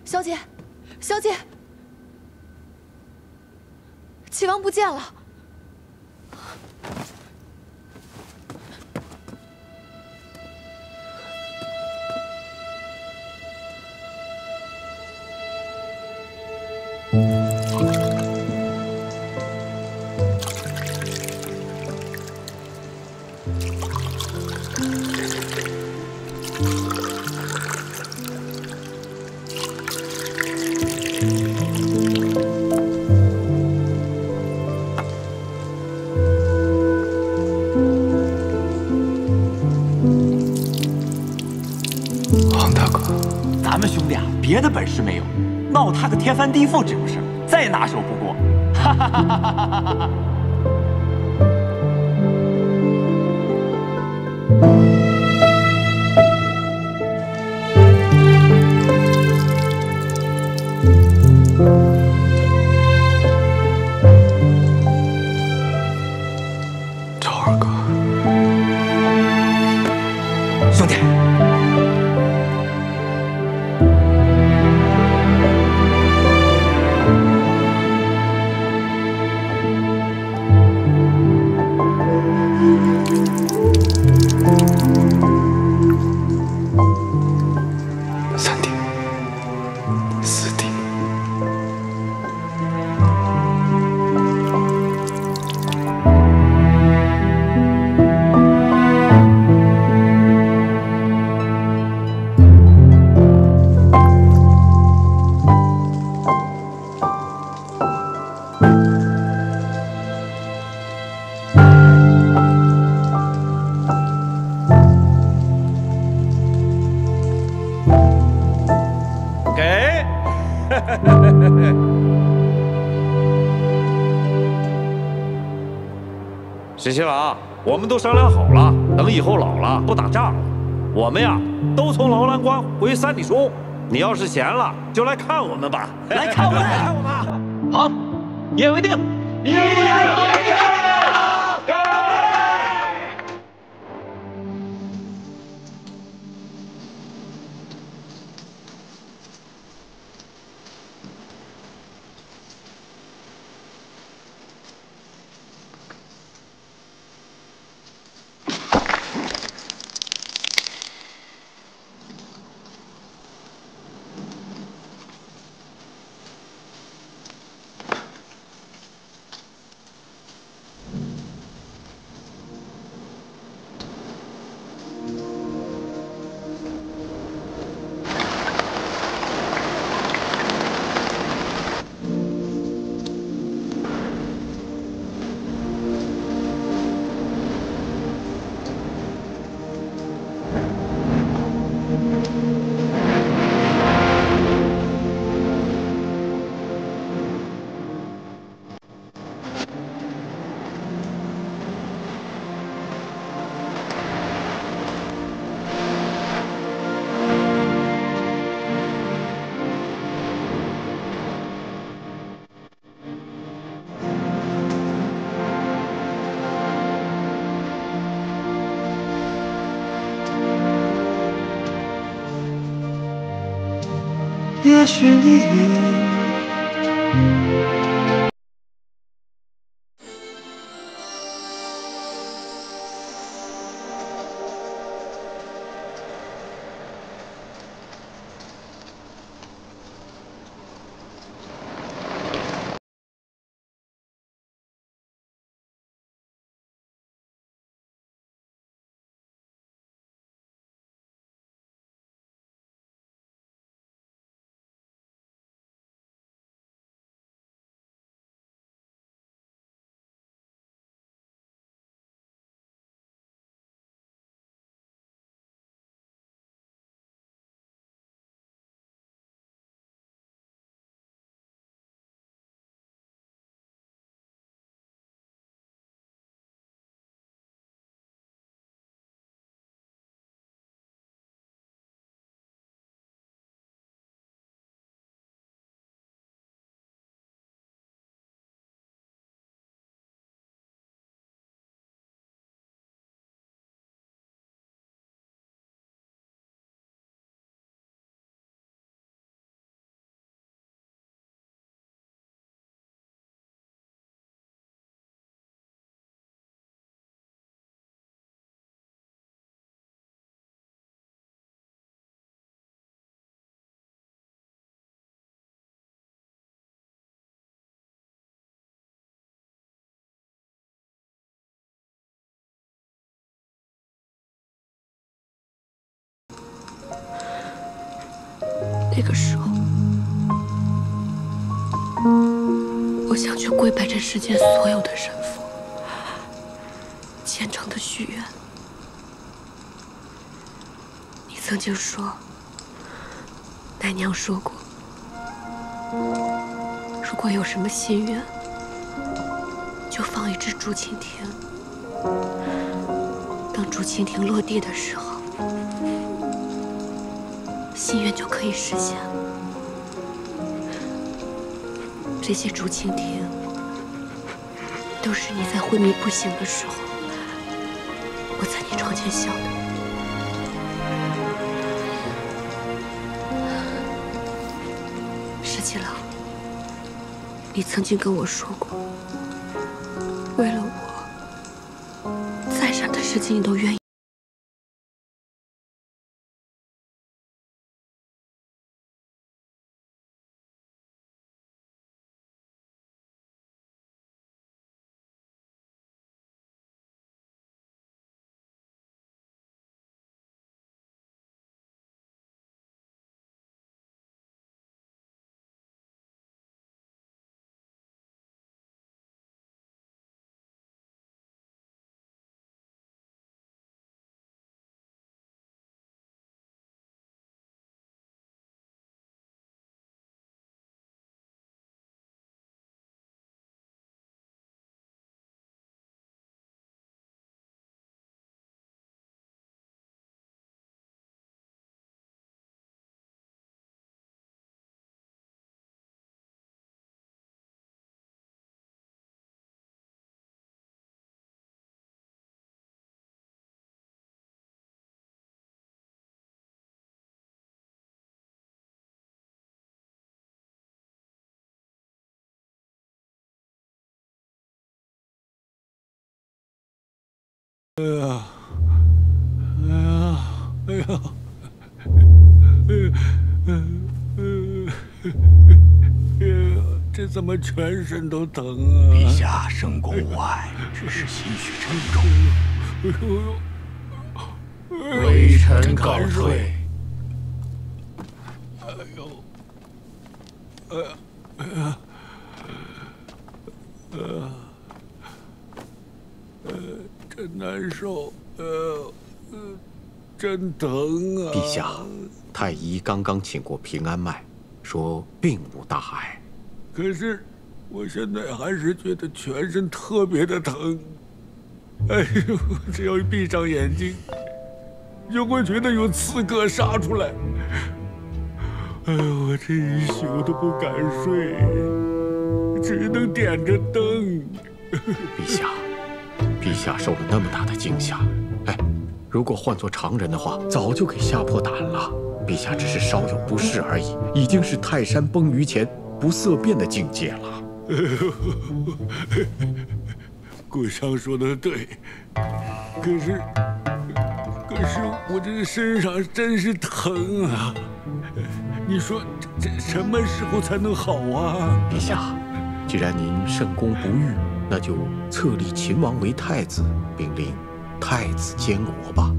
小姐，小姐，齐王不见了。王大哥，咱们兄弟啊，别的本事没有，闹他个天翻地覆这种事儿，再拿手不过。哈哈哈哈哈哈！赵二哥，兄弟。 三弟，四弟，给。沈新郎，我们都商量好了，等以后老了不打仗了，我们呀都从楼兰关回三里庄。你要是闲了，就来看我们吧。来看我们，来看我们。好，一言为定。一言为定。也许你。那个时候，我想去跪拜这世间所有的神佛，虔诚的许愿。你曾经说，奶娘说过，如果有什么心愿，就放一只竹蜻蜓。当竹蜻蜓落地的时候，心愿就可以实现了。这些竹蜻蜓，都是你在昏迷不醒的时候，我在你床前想的。石七郎，你曾经跟我说过，为了我，再傻的事情你都愿意。这怎么全身都疼啊？陛下深宫无碍，只是心绪沉重。微臣告退。真难受，真疼啊！陛下，太医刚刚请过平安脉，说并无大碍。可是，我现在还是觉得全身特别的疼。哎呦，只要一闭上眼睛，就会觉得有刺客杀出来。哎呦，我这一宿都不敢睡，只能点着灯。陛下，陛下受了那么大的惊吓，哎，如果换做常人的话，早就给吓破胆了。陛下只是稍有不适而已，已经是泰山崩于前不色变的境界了。顾商说的对，可是我这身上真是疼啊！你说这什么时候才能好啊？陛下，既然您圣功不愈，那就册立秦王为太子，并令太子监国吧。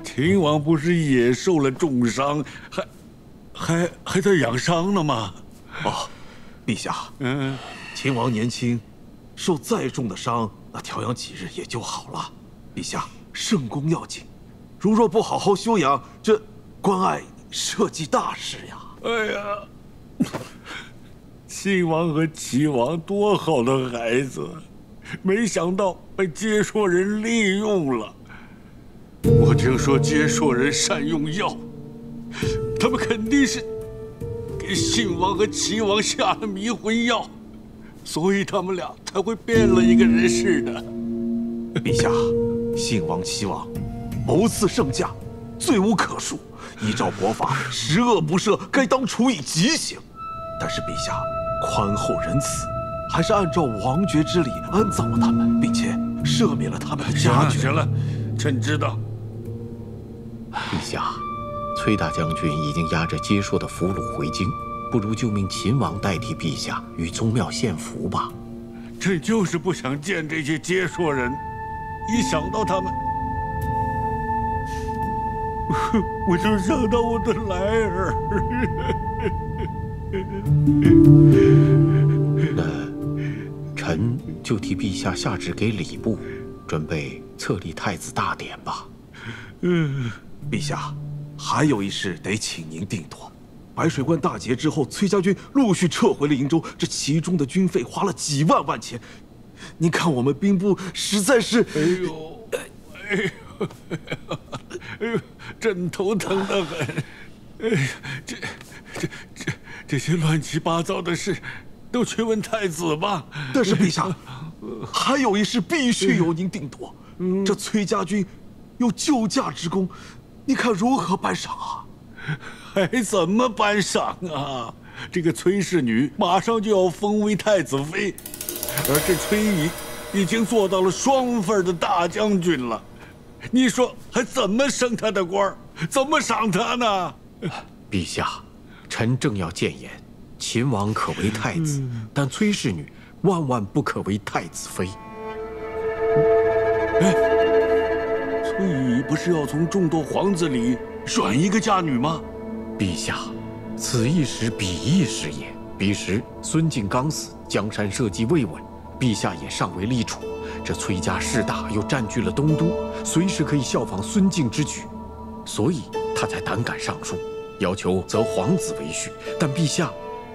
秦王不是也受了重伤，还在养伤呢吗？哦，陛下，秦王年轻，受再重的伤，那调养几日也就好了。陛下，圣功要紧，如若不好好休养，这关爱社稷大事呀！哎呀，晋王和齐王多好的孩子，没想到被接硕人利用了。我听说接硕人善用药，他们肯定是给信王和齐王下了迷魂药，所以他们俩才会变了一个人似的。陛下，信王、齐王谋刺圣驾，罪无可恕。依照国法，十恶不赦，该当处以极刑。但是陛下宽厚仁慈，还是按照王爵之礼安葬了他们，并且赦免了他们的家眷。行了，臣知道。陛下，崔大将军已经押着接硕的俘虏回京，不如就命秦王代替陛下与宗庙献俘吧。朕就是不想见这些接硕人，一想到他们，我就想到我的来儿。那臣就替陛下下旨给礼部，准备册立太子大典吧。陛下，还有一事得请您定夺。白水关大捷之后，崔家军陆续撤回了瀛州，这其中的军费花了几万万钱。您看我们兵部实在是……哎呦，真头疼得很。哎呀，这些乱七八糟的事，都去问太子吧。但是陛下，还有一事必须由您定夺。这崔家军有救驾之功，你看如何颁赏啊？还怎么颁赏啊？这个崔氏女马上就要封为太子妃，而这崔乙已经做到了双份的大将军了。你说还怎么升他的官儿？怎么赏他呢？陛下，臣正要谏言，秦王可为太子，但崔氏女万万不可为太子妃。哎，崔乙不是要从众多皇子里选一个嫁女吗？陛下，此一时彼一时也。彼时孙敬刚死，江山社稷未稳，陛下也尚未立储。这崔家势大，又占据了东都，随时可以效仿孙敬之举，所以他才胆敢上书，要求择皇子为婿。但陛下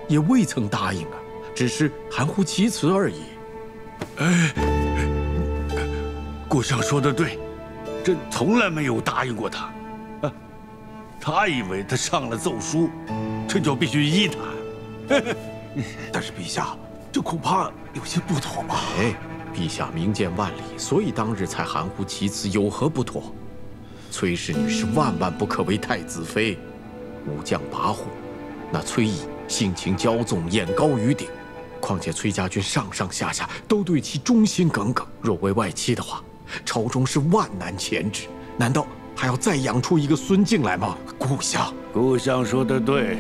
也未曾答应啊，只是含糊其辞而已。哎，顾相说的对，朕从来没有答应过他。啊，他以为他上了奏书，朕就必须依他。但是陛下，这恐怕有些不妥吧？哎，陛下明鉴万里，所以当日才含糊其辞，有何不妥？崔氏女是万万不可为太子妃，武将跋扈。那崔乙性情骄纵，眼高于顶，况且崔家军上上下下都对其忠心耿耿，若为外戚的话，朝中是万难钳制。难道还要再养出一个孙敬来吗？顾相说的对，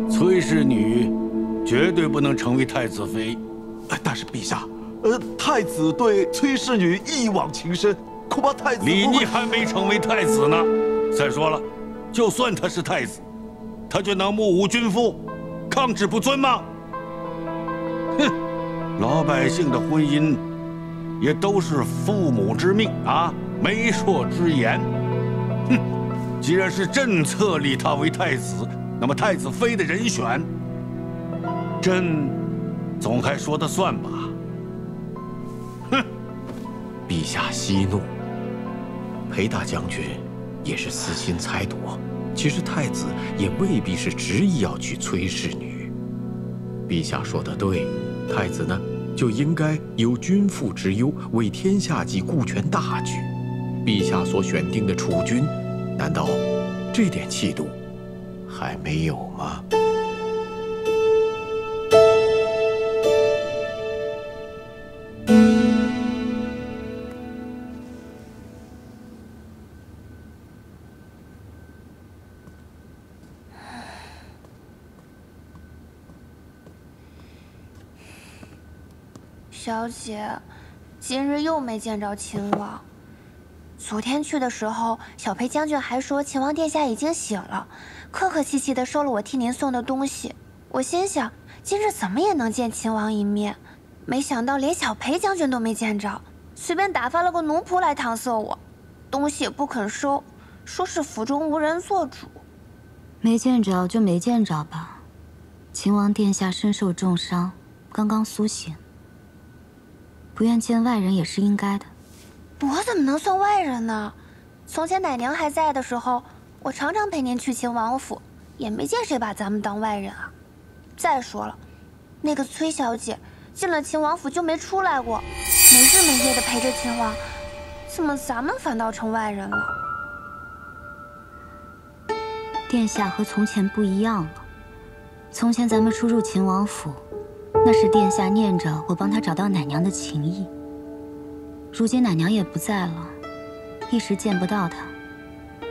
崔氏女绝对不能成为太子妃。但是陛下，太子对崔氏女一往情深，恐怕太子李逆还没成为太子呢。再说了，就算他是太子，他就能目无君父，抗旨不遵吗？哼，老百姓的婚姻也都是父母之命啊，媒妁之言。哼，既然是朕册立他为太子，那么太子妃的人选，朕总还说得算吧？哼！陛下息怒，裴大将军也是私心猜度。其实太子也未必是执意要娶崔氏女。陛下说得对，太子呢就应该有君父之忧，为天下及顾全大局。陛下所选定的储君，难道这点气度还没有吗？小姐，今日又没见着秦王。昨天去的时候，小裴将军还说秦王殿下已经醒了，客客气气的收了我替您送的东西。我心想，今日怎么也能见秦王一面，没想到连小裴将军都没见着，随便打发了个奴仆来搪塞我，东西也不肯收，说是府中无人做主。没见着就没见着吧。秦王殿下身受重伤，刚刚苏醒。不愿见外人也是应该的。我怎么能算外人呢？从前奶娘还在的时候，我常常陪您去秦王府，也没见谁把咱们当外人啊。再说了，那个崔小姐进了秦王府就没出来过，没日没夜的陪着秦王，怎么咱们反倒成外人了？殿下和从前不一样了。从前咱们出入秦王府，那是殿下念着我帮他找到奶娘的情谊。如今奶娘也不在了，一时见不到她，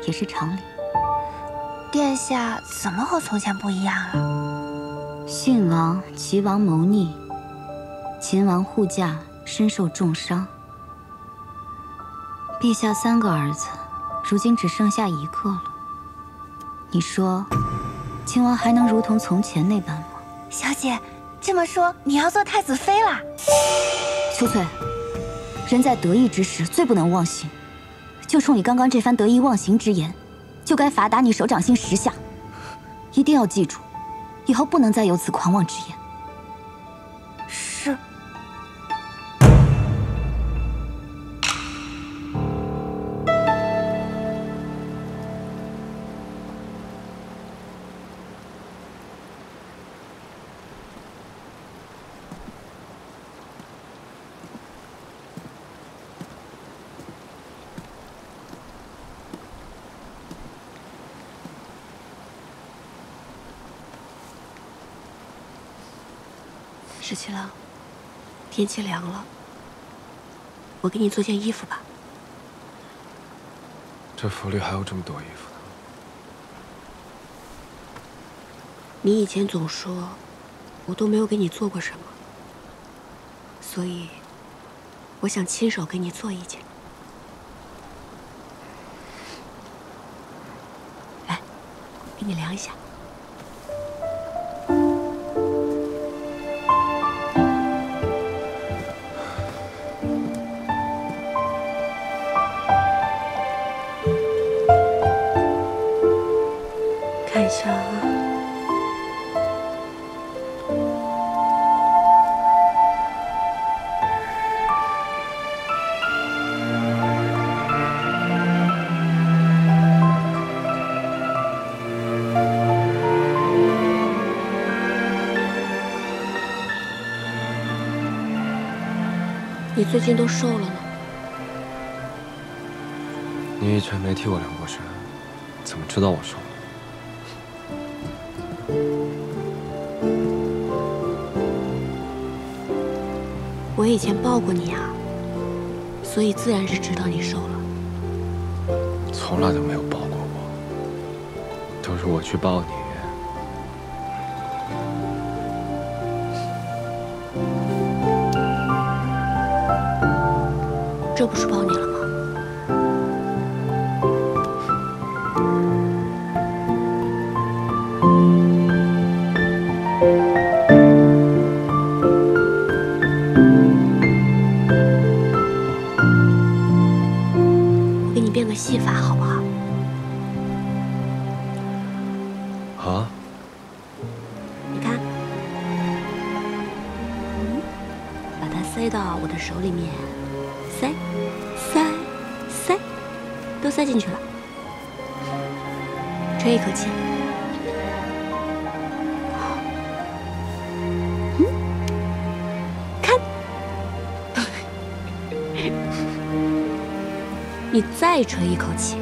也是常理。殿下怎么和从前不一样了？信王、齐王谋逆，秦王护驾身受重伤。陛下3个儿子，如今只剩下1个了。你说，秦王还能如同从前那般吗？小姐，这么说你要做太子妃啦？秋翠，人在得意之时最不能忘形，就冲你刚刚这番得意忘形之言，就该罚打你手掌心10下。一定要记住，以后不能再有此狂妄之言。是。十七郎，天气凉了，我给你做件衣服吧。这府里还有这么多衣服呢。你以前总说，我都没有给你做过什么，所以我想亲手给你做一件。来，给你量一下。看一下啊。你最近都瘦了呢。你以前没替我量过身，怎么知道我瘦了？我以前抱过你啊，所以自然是知道你瘦了。从来都没有抱过我，都是我去抱你。这不是抱你了吗？我给你变个细发好不好？啊？你看，把它塞到我的手里面。塞，都塞进去了。吹一口气。看，你再吹一口气。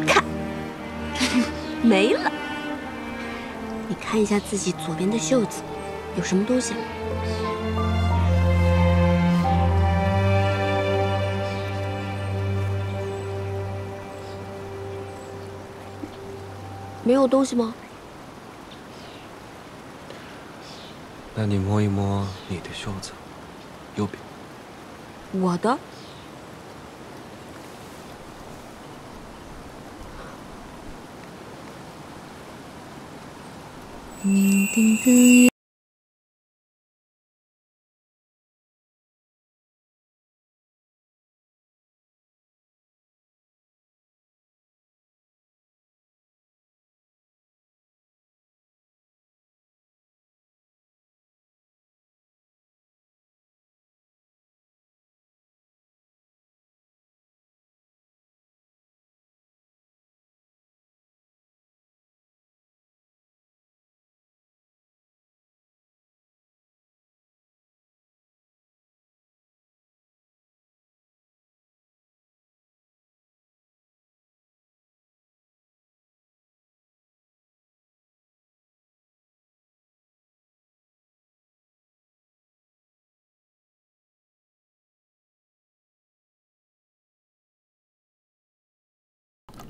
看，没了。你看一下自己左边的袖子，有什么东西？没有东西吗？那你摸一摸你的袖子，右边。我的？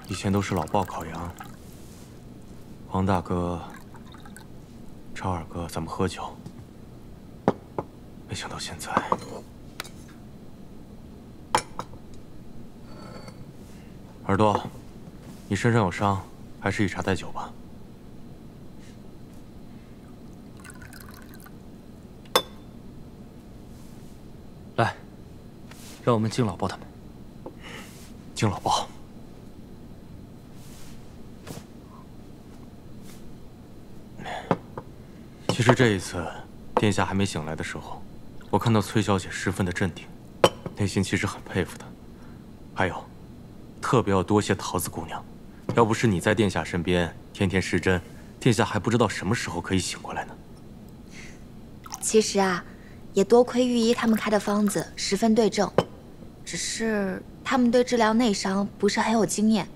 以前都是老鲍烤羊，王大哥、超二哥咱们喝酒，没想到现在，耳朵，你身上有伤，还是以茶代酒吧。来，让我们敬老抱他们。敬老抱。其实这一次，殿下还没醒来的时候，我看到崔小姐十分的镇定，内心其实很佩服她。还有，特别要多谢桃子姑娘，要不是你在殿下身边天天施针，殿下还不知道什么时候可以醒过来呢。其实啊，也多亏御医他们开的方子十分对症，只是他们对治疗内伤不是很有经验。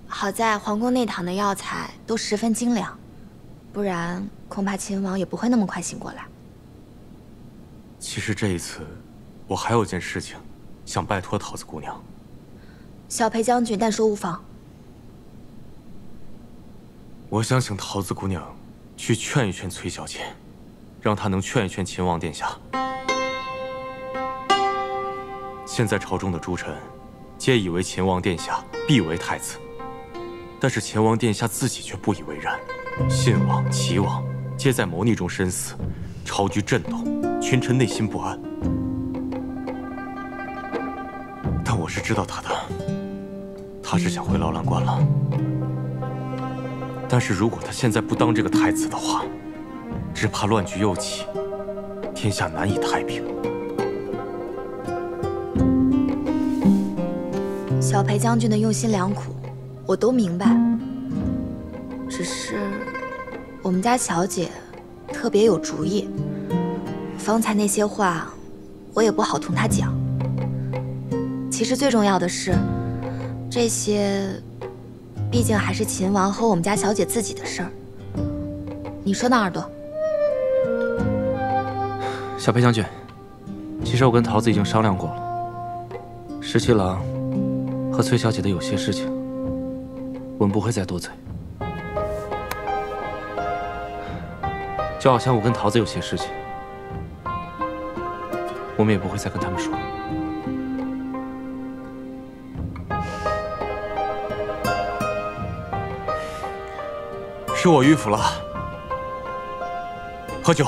好在皇宫内躺的药材都十分精良，不然恐怕秦王也不会那么快醒过来。其实这一次，我还有件事情想拜托桃子姑娘。小裴将军但说无妨。我想请桃子姑娘去劝一劝崔小姐，让她能劝一劝秦王殿下。现在朝中的诸臣皆以为秦王殿下必为太子，但是秦王殿下自己却不以为然。信王、齐王皆在谋逆中身死，朝局震动，群臣内心不安。但我是知道他的，他是想回劳兰关了。但是如果他现在不当这个太子的话，只怕乱局又起，天下难以太平。小裴将军的用心良苦，我都明白。只是我们家小姐特别有主意，方才那些话我也不好同她讲。其实最重要的是，这些毕竟还是秦王和我们家小姐自己的事儿。你说呢，耳朵？小裴将军，其实我跟桃子已经商量过了，十七郎和崔小姐的有些事情，我们不会再多嘴。就好像我跟桃子有些事情，我们也不会再跟他们说。是我迂腐了，喝酒。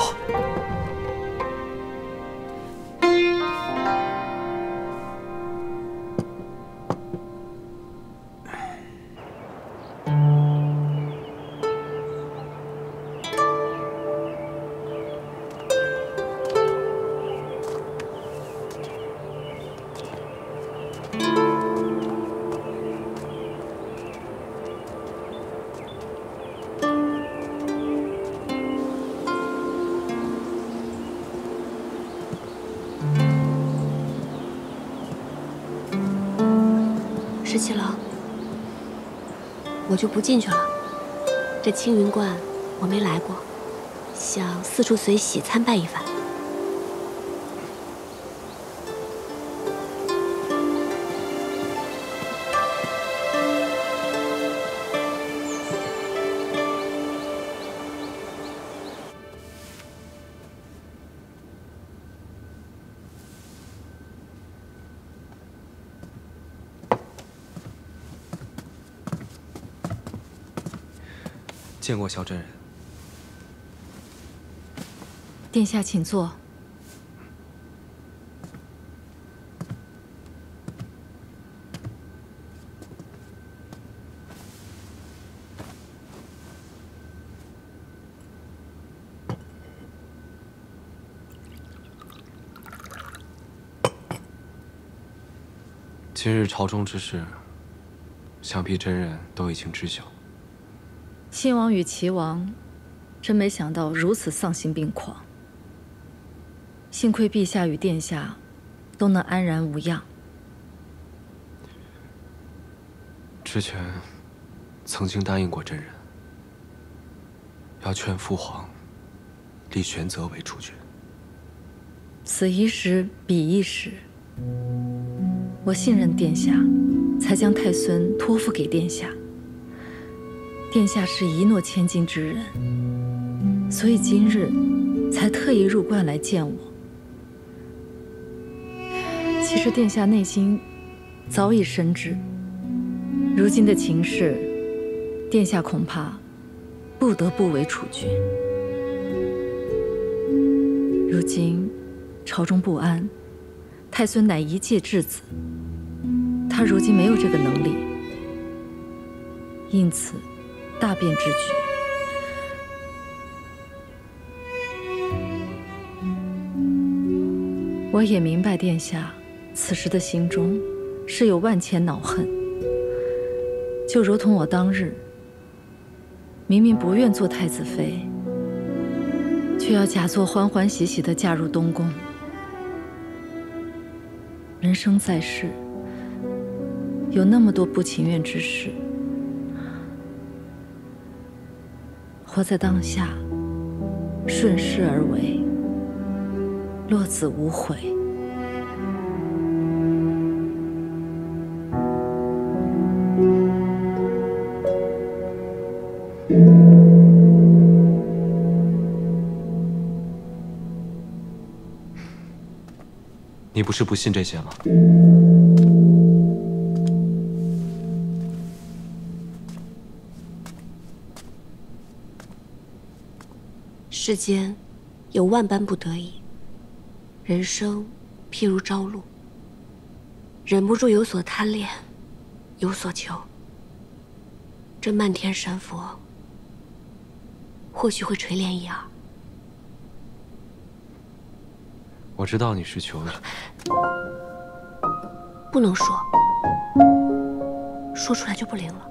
十七郎，我就不进去了。这青云观我没来过，想四处随喜参拜一番。见过萧真人。殿下请坐。今日朝中之事，想必真人都已经知晓。信王与齐王，真没想到如此丧心病狂。幸亏陛下与殿下都能安然无恙。之前曾经答应过真人，要劝父皇立玄泽为储君。此一时，彼一时。我信任殿下，才将太孙托付给殿下。殿下是一诺千金之人，所以今日才特意入关来见我。其实殿下内心早已深知，如今的情势，殿下恐怕不得不为储君。如今朝中不安，太孙乃一介质子，他如今没有这个能力，因此大变之举。我也明白殿下此时的心中是有万千恼恨，就如同我当日明明不愿做太子妃，却要假作欢欢喜喜地嫁入东宫。人生在世，有那么多不情愿之事，活在当下，顺势而为，落子无悔。你不是不信这些吗？世间有万般不得已，人生譬如朝露，忍不住有所贪恋，有所求。这漫天神佛，或许会垂怜一二。我知道你是求你，不能说，说出来就不灵了。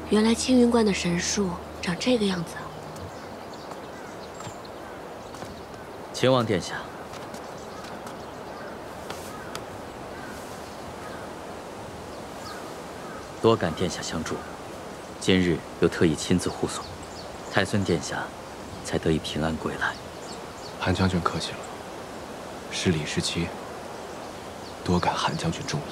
原来青云观的神树长这个样子。秦王殿下，多感殿下相助，今日又特意亲自护送，太孙殿下才得以平安归来。韩将军客气了，是礼是期，多感韩将军重意。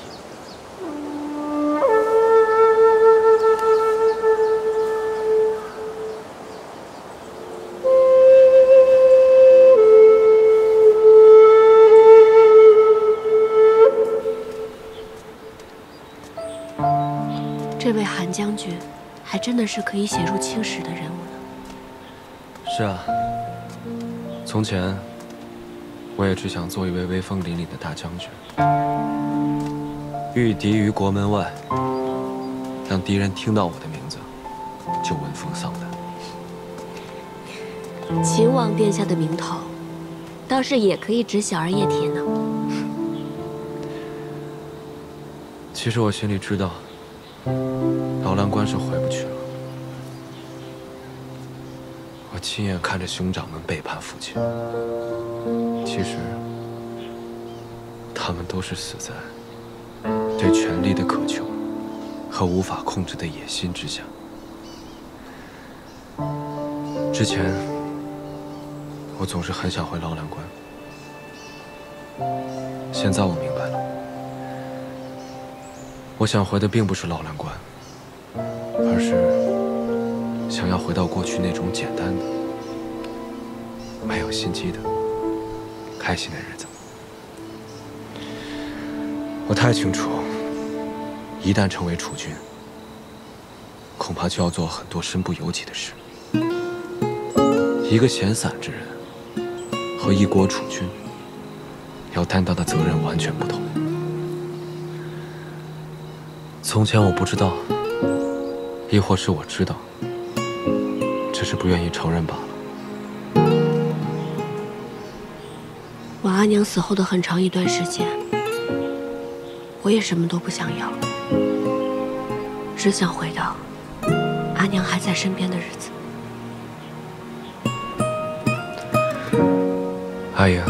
这位韩将军，还真的是可以写入青史的人物呢。是啊，从前我也只想做一位威风凛凛的大将军，御敌于国门外，让敌人听到我的名字就闻风丧胆。秦王殿下的名头，倒是也可以指小儿叶帖呢。其实我心里知道，劳兰关是回不去了。我亲眼看着兄长们背叛父亲，其实他们都是死在对权力的渴求和无法控制的野心之下。之前，我总是很想回劳兰关，现在我明白了，我想回的并不是劳兰关，而是想要回到过去那种简单的、没有心机的、开心的日子。我太清楚，一旦成为储君，恐怕就要做很多身不由己的事。一个闲散之人和一国储君要担当的责任完全不同。从前我不知道，亦或是我知道，只是不愿意承认罢了。王阿娘死后的很长一段时间，我也什么都不想要，只想回到阿娘还在身边的日子。阿英，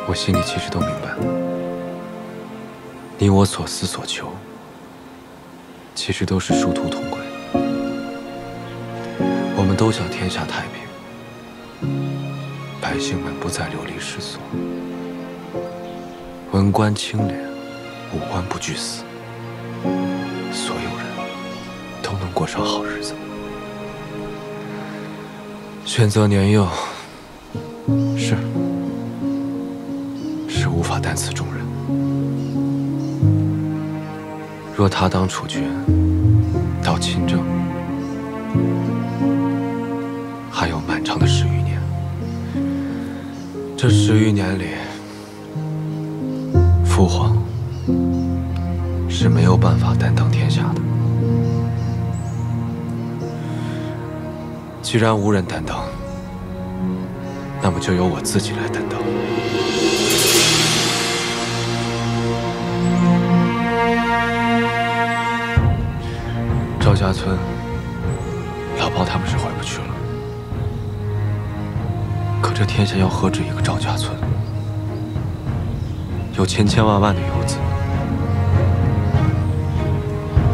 我心里其实都明白，你我所思所求，其实都是殊途同归。我们都想天下太平，百姓们不再流离失所，文官清廉，武官不惧死，所有人都能过上好日子。选择年幼，是无法担此重任。若他当储君，到亲政，还有漫长的10余年。这10余年里，父皇是没有办法担当天下的。既然无人担当，那么就由我自己来担当。赵家村，老包他们是回不去了。可这天下要何止一个赵家村？有千千万万的游子，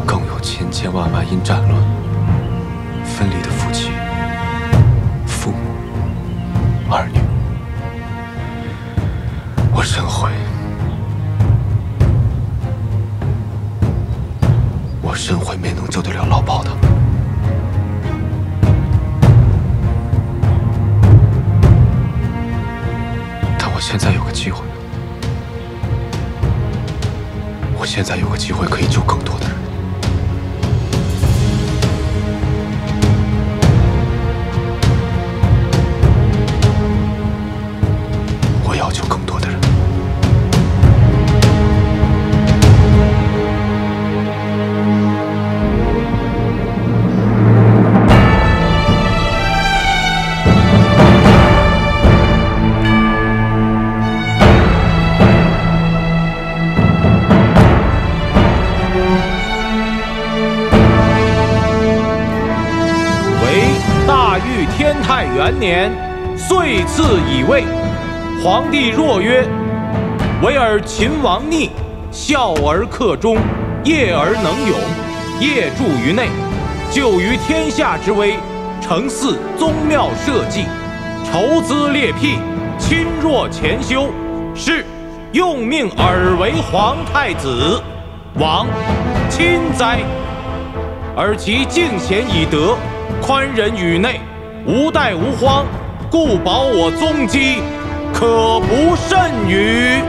更有千千万万因战乱分离的夫妻、父母、儿女。我深悔，我深悔没能救得了老包他们。但我现在有个机会，我现在有个机会可以救更多的人。我要救更多的人。天泰元年，岁次乙未，皇帝若曰：“唯尔秦王逆，孝而克忠，业而能勇，业著于内，救于天下之危，承祀宗庙社稷，筹资列辟，亲弱前修，是用命尔为皇太子，王亲哉！而其敬贤以德，宽仁于内，无怠无荒，故保我宗基，可不甚于。”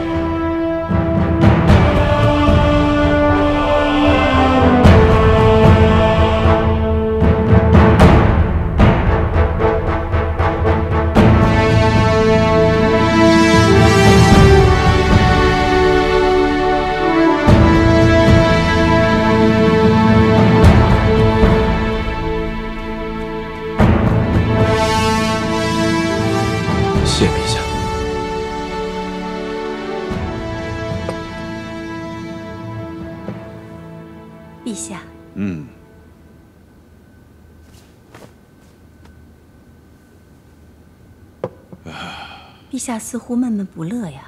陛下似乎闷闷不乐呀。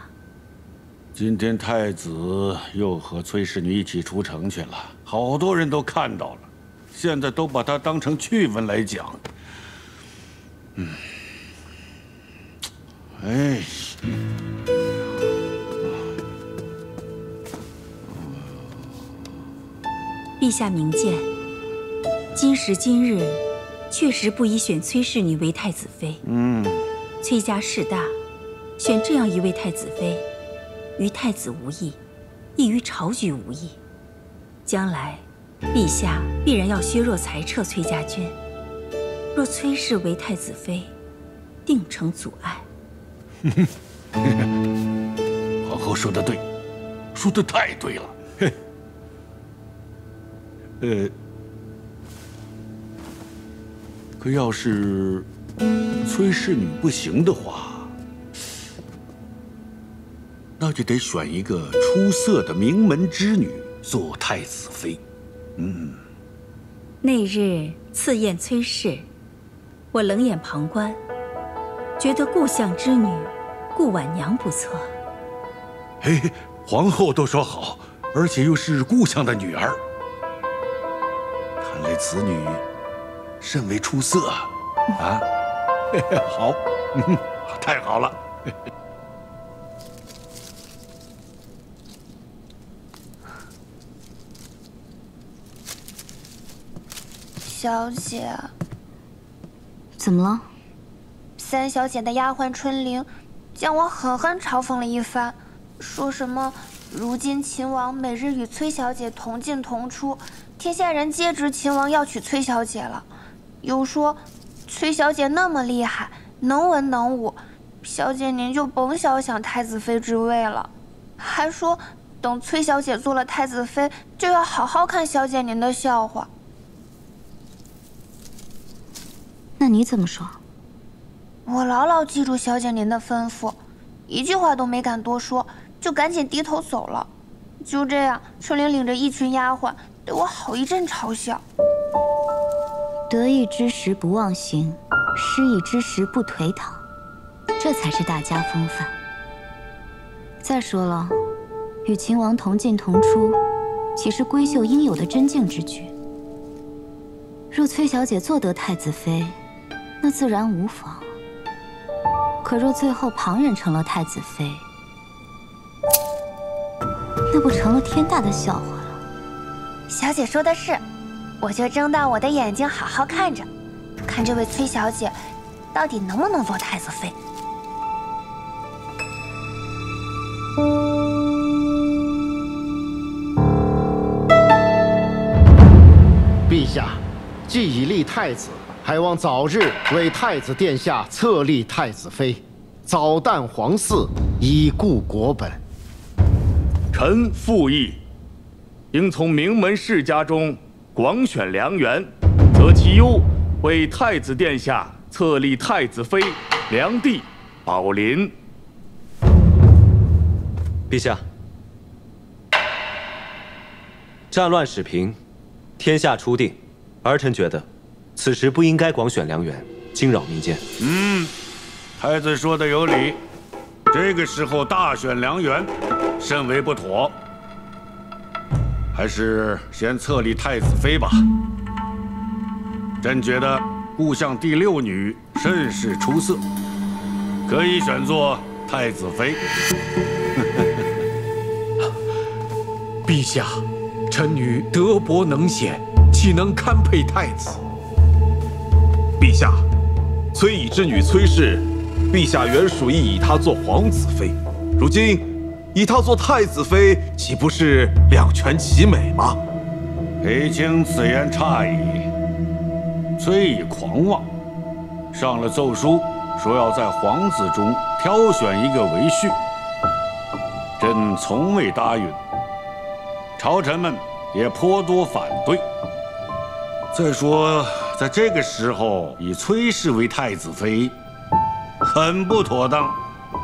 今天太子又和崔氏女一起出城去了，好多人都看到了，现在都把它当成趣闻来讲。哎。陛下明鉴，今时今日，确实不宜选崔氏女为太子妃。崔家势大，选这样一位太子妃，于太子无益，亦于朝局无益。将来，陛下必然要削弱裁撤崔家军，若崔氏为太子妃，定成阻碍。皇后说得对，说得太对了。可要是崔氏女不行的话，那就得选一个出色的名门之女做太子妃。那日赐宴崔氏，我冷眼旁观，觉得故相之女顾婉娘不错。皇后都说好，而且又是故相的女儿。看来此女甚为出色啊！好，太好了。小姐，怎么了？三小姐的丫鬟春玲将我狠狠嘲讽了一番，说什么如今秦王每日与崔小姐同进同出，天下人皆知秦王要娶崔小姐了，又说崔小姐那么厉害，能文能武，小姐您就甭小想太子妃之位了，还说等崔小姐做了太子妃，就要好好看小姐您的笑话。那你怎么说？我牢牢记住小姐您的吩咐，一句话都没敢多说，就赶紧低头走了。就这样，春玲领着一群丫鬟对我好一阵嘲笑。得意之时不忘形，失意之时不颓唐，这才是大家风范。再说了，与秦王同进同出，岂是闺秀应有的贞静之举？若崔小姐做得太子妃，那自然无妨。可若最后旁人成了太子妃，那不成了天大的笑话了。小姐说的是，我就睁大我的眼睛好好看着，看这位崔小姐到底能不能做太子妃。陛下，既已立太子，还望早日为太子殿下册立太子妃，早诞皇嗣，以固国本。臣附议，应从名门世家中广选良缘，择其优，为太子殿下册立太子妃良娣、宝琳。陛下，战乱始平，天下初定，儿臣觉得，此时不应该广选良缘，惊扰民间。太子说的有理，这个时候大选良缘，甚为不妥。还是先册立太子妃吧。朕觉得故相第六女甚是出色，可以选作太子妃。陛下，臣女德薄能显，岂能堪配太子？陛下，崔乙之女崔氏，陛下原属意以她做皇子妃，如今以她做太子妃，岂不是两全其美吗？裴卿此言差矣。崔乙狂妄，上了奏书，说要在皇子中挑选一个为婿。朕从未答应，朝臣们也颇多反对。再说，在这个时候以崔氏为太子妃，很不妥当。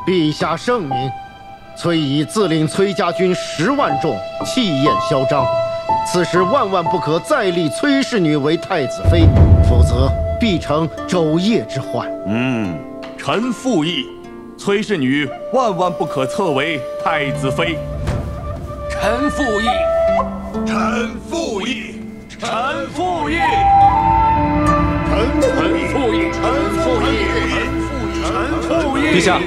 陛下圣明，崔乙自领崔家军10万众，气焰嚣张，此时万万不可再立崔氏女为太子妃，否则必成昼夜之患。臣附议，崔氏女万万不可册为太子妃。臣附议。臣附议。臣附议。臣附议。臣附议。臣附议。陛下，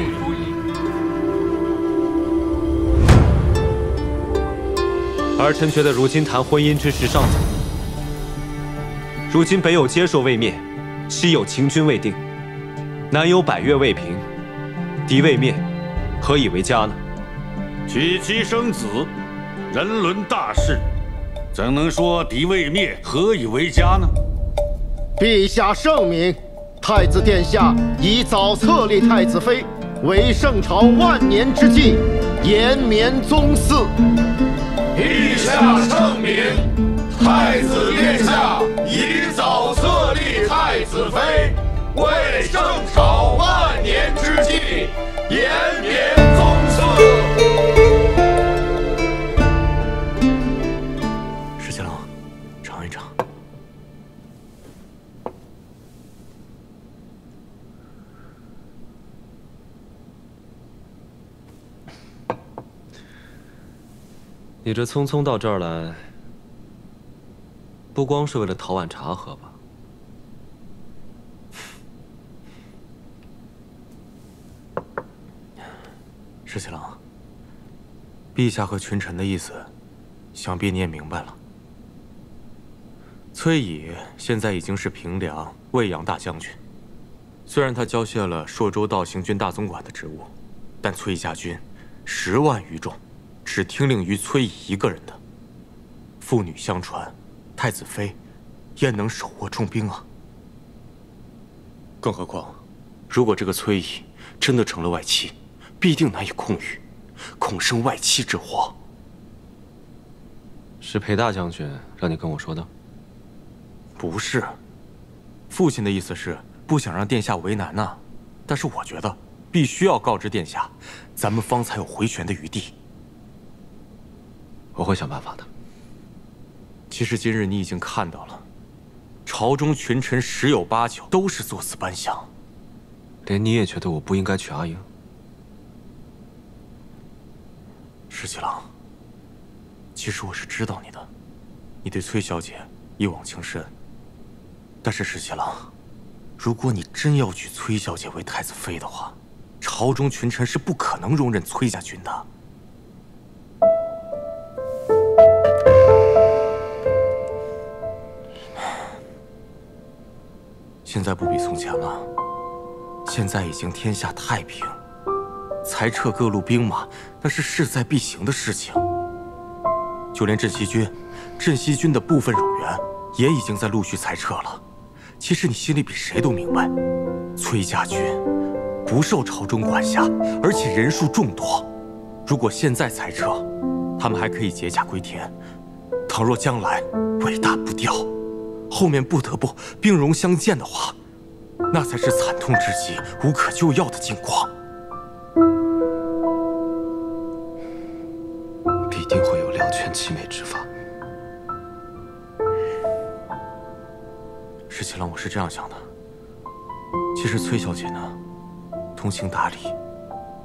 儿臣觉得如今谈婚姻之事尚早。如今北有接受未灭，西有秦军未定，南有百越未平，敌未灭，何以为家呢？娶妻生子，人伦大事，怎能说敌未灭，何以为家呢？陛下圣明，太子殿下以早册立太子妃，为圣朝万年之计，延绵宗嗣。陛下圣明，太子殿下以早册立太子妃，为圣朝万年之计，延绵宗嗣。石七郎，尝一尝。你这匆匆到这儿来，不光是为了讨碗茶喝吧？石七郎，陛下和群臣的意思，想必你也明白了。崔乙现在已经是平凉、卫阳大将军，虽然他交卸了朔州道行军大总管的职务，但崔家军10万余众，只听令于崔乙一个人的。父女相传，太子妃焉能手握重兵啊？更何况，如果这个崔乙真的成了外戚，必定难以控御，恐生外戚之祸。是裴大将军让你跟我说的？不是，父亲的意思是不想让殿下为难呐。但是我觉得必须要告知殿下，咱们方才有回旋的余地。我会想办法的。其实今日你已经看到了，朝中群臣10有8九都是作死班相。连你也觉得我不应该娶阿英？石七郎，其实我是知道你的，你对崔小姐一往情深。但是石七郎，如果你真要娶崔小姐为太子妃的话，朝中群臣是不可能容忍崔家军的。现在不比从前了，现在已经天下太平，裁撤各路兵马，那是势在必行的事情。就连镇西军的部分冗员也已经在陆续裁撤了。其实你心里比谁都明白，崔家军不受朝中管辖，而且人数众多。如果现在裁撤，他们还可以解甲归田；倘若将来尾大不掉，后面不得不兵戎相见的话，那才是惨痛之极、无可救药的境况。必定会有两全其美之法。石七郎，我是这样想的。其实崔小姐呢，通情达理，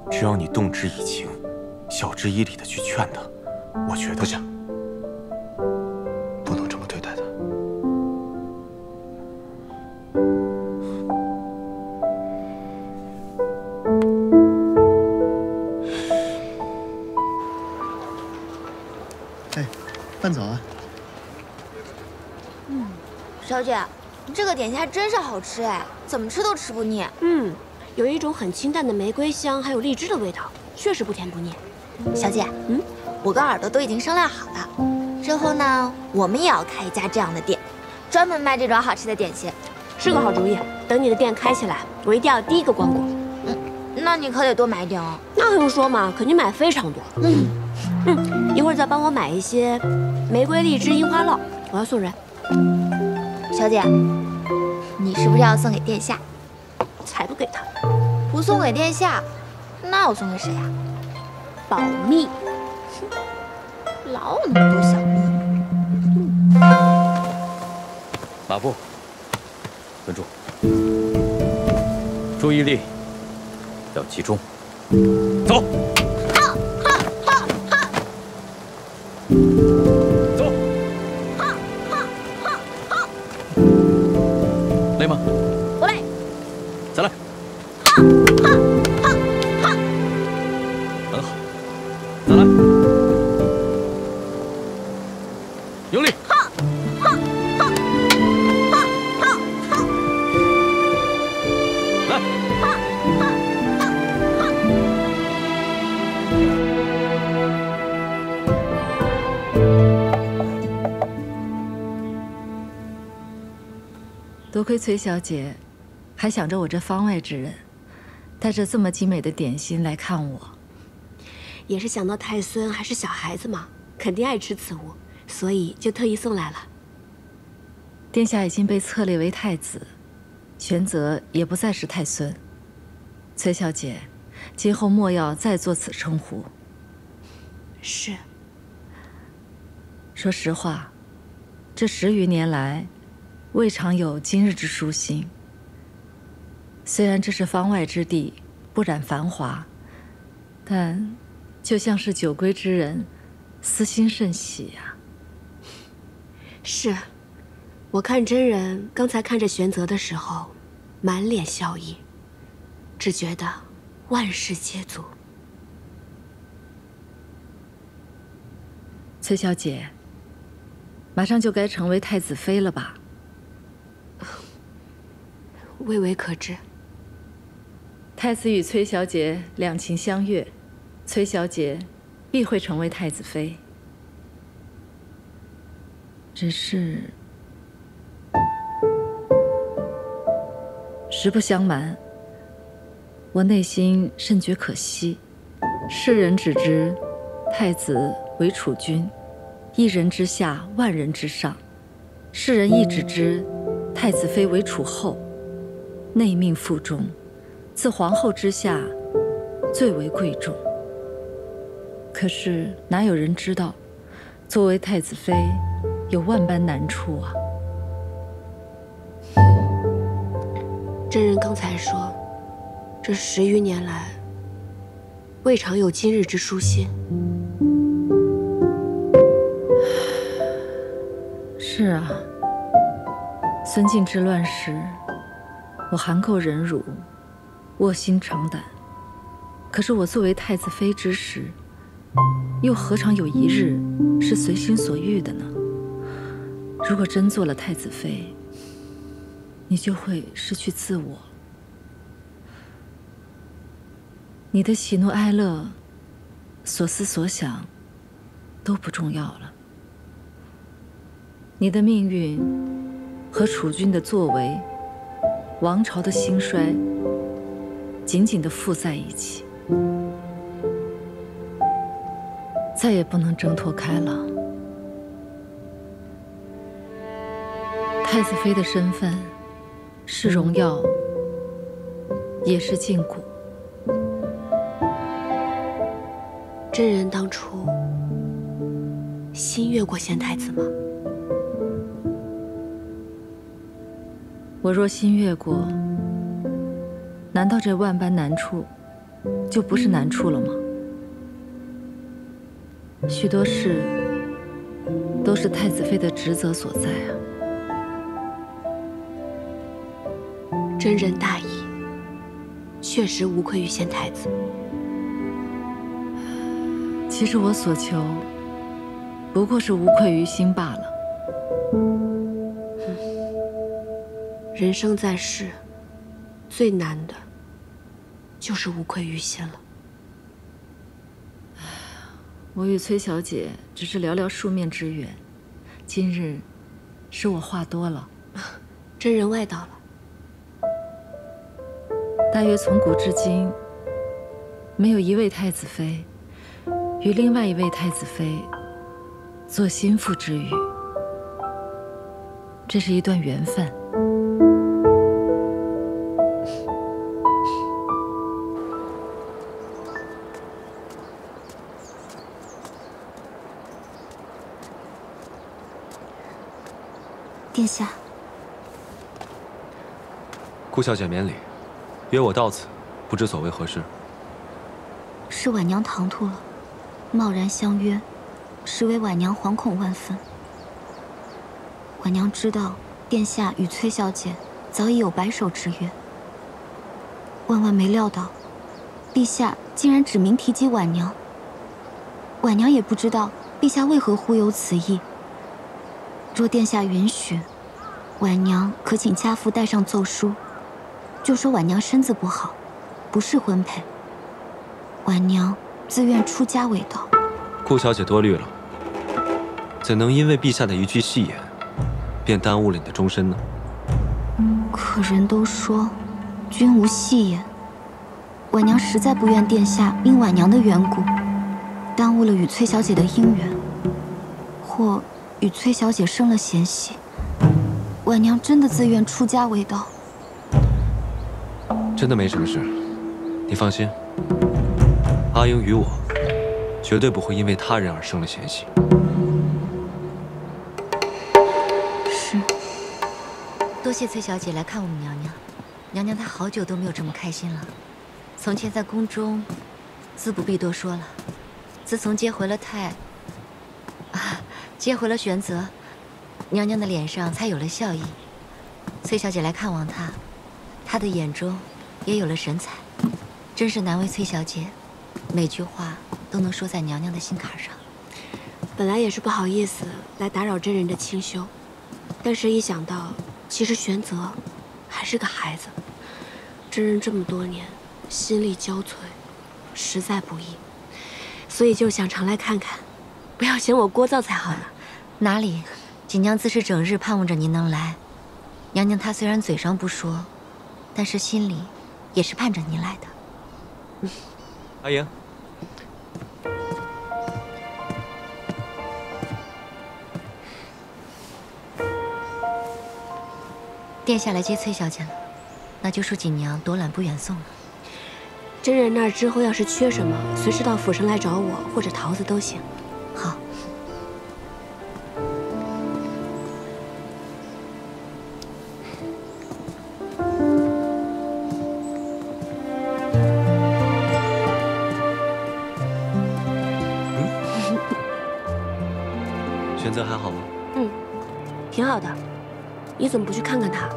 只要你动之以情，晓之以理的去劝她，我觉得不行，不能这么对待她。哎，饭早啊。小姐，这个点心还真是好吃哎，怎么吃都吃不腻。有一种很清淡的玫瑰香，还有荔枝的味道，确实不甜不腻。小姐，我跟耳朵都已经商量好了，之后呢，我们也要开一家这样的店，专门卖这种好吃的点心。是个好主意。等你的店开起来，我一定要第一个光顾。那你可得多买一点哦。那还用说吗？肯定买非常多。一会儿再帮我买一些玫瑰、荔枝、樱花酪，我要送人。小姐，你是不是要送给殿下？才不给他！不送给殿下，那我送给谁呀？保密。老有那么多小秘密。马步，稳住，注意力要集中。走。走。累吗？不累。再来。很好，再来。用力。来。多亏崔小姐，还想着我这方外之人，带着这么精美的点心来看我。也是想到太孙还是小孩子嘛，肯定爱吃此物，所以就特意送来了。殿下已经被册立为太子，玄泽也不再是太孙。崔小姐，今后莫要再做此称呼。是。说实话，这10余年来，未尝有今日之舒心。虽然这是方外之地，不染繁华，但就像是久归之人，思心甚喜呀。是，我看真人刚才看着玄泽的时候，满脸笑意，只觉得万事皆足。崔小姐，马上就该成为太子妃了吧？未为可知。太子与崔小姐两情相悦，崔小姐必会成为太子妃。只是，实不相瞒，我内心甚觉可惜。世人只知太子为储君，一人之下，万人之上；世人亦只知太子妃为储后，内命腹中，自皇后之下，最为贵重。可是哪有人知道，作为太子妃，有万般难处啊！真人刚才说，这10余年来，未尝有今日之舒心。是啊，孙敬之乱时，我含垢忍辱，卧薪尝胆。可是我作为太子妃之时，又何尝有一日是随心所欲的呢？如果真做了太子妃，你就会失去自我，你的喜怒哀乐、所思所想都不重要了。你的命运和储君的作为、王朝的兴衰，紧紧地附在一起，再也不能挣脱开了。太子妃的身份是荣耀，也是禁锢。真人当初心悦过贤太子吗？我若心悦过，难道这万般难处就不是难处了吗？许多事都是太子妃的职责所在啊。真人大义，确实无愧于贤太子。其实我所求，不过是无愧于心罢了。人生在世，最难的，就是无愧于心了。我与崔小姐只是寥寥数面之缘，今日是我话多了。真人外道了。大约从古至今，没有一位太子妃与另外一位太子妃做心腹之语，这是一段缘分。殿下，顾小姐免礼，约我到此，不知所谓何事？是婉娘唐突了，贸然相约，实为婉娘惶恐万分。婉娘知道殿下与崔小姐早已有白首之约，万万没料到，陛下竟然指名提及婉娘。婉娘也不知道陛下为何忽有此意。若殿下允许，婉娘可请家父带上奏书，就说婉娘身子不好，不适婚配。婉娘自愿出家为道。顾小姐多虑了，怎能因为陛下的一句戏言，便耽误了你的终身呢？可人都说，君无戏言。婉娘实在不愿殿下因婉娘的缘故，耽误了与崔小姐的姻缘，或与崔小姐生了嫌隙。婉娘真的自愿出家为道。真的没什么事，你放心。阿英与我，绝对不会因为他人而生了嫌隙。是。多谢崔小姐来看我们娘娘，娘娘她好久都没有这么开心了。从前在宫中，自不必多说了。自从接回了玄泽，娘娘的脸上才有了笑意。崔小姐来看望她，她的眼中也有了神采，真是难为崔小姐，每句话都能说在娘娘的心坎上。本来也是不好意思来打扰真人的清修，但是一想到其实玄泽还是个孩子，真人这么多年心力交瘁，实在不易，所以就想常来看看，不要嫌我聒噪才好呢。哪里，锦娘自是整日盼望着您能来。娘娘她虽然嘴上不说，但是心里也是盼着您来的。阿英，殿下来接崔小姐了，那就恕锦娘多揽不远送了。真人那儿之后要是缺什么，随时到府上来找我或者桃子都行。好。玄泽还好吗？挺好的。你怎么不去看看他？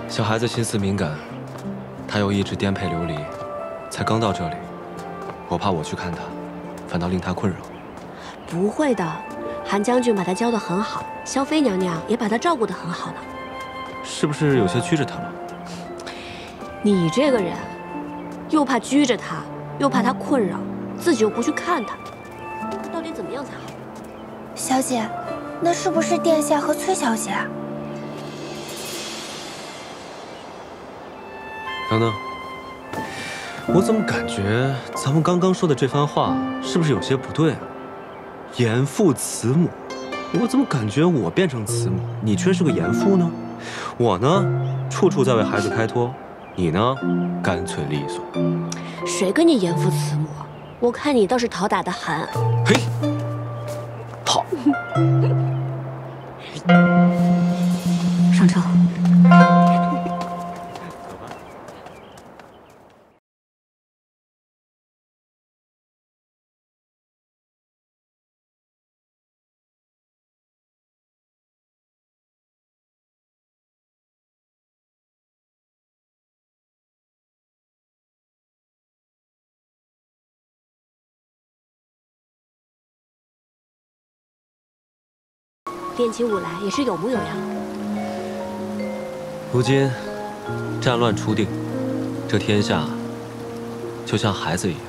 小孩子心思敏感，他又一直颠沛流离，才刚到这里，我怕我去看他，反倒令他困扰。不会的，韩将军把他教得很好，萧妃娘娘也把他照顾得很好呢。是不是有些拘着他了？你这个人，又怕拘着他，又怕他困扰，自己又不去看他，可到底怎么样才好？小姐，那是不是殿下和崔小姐啊？等等，我怎么感觉咱们刚刚说的这番话是不是有些不对啊？严父慈母，我怎么感觉我变成慈母，你却是个严父呢？我呢，处处在为孩子开脱，你呢，干脆利索。谁跟你严父慈母？我看你倒是讨打得狠。嘿，好。上车。练起武来也是有模有样。如今战乱初定，这天下就像孩子一样，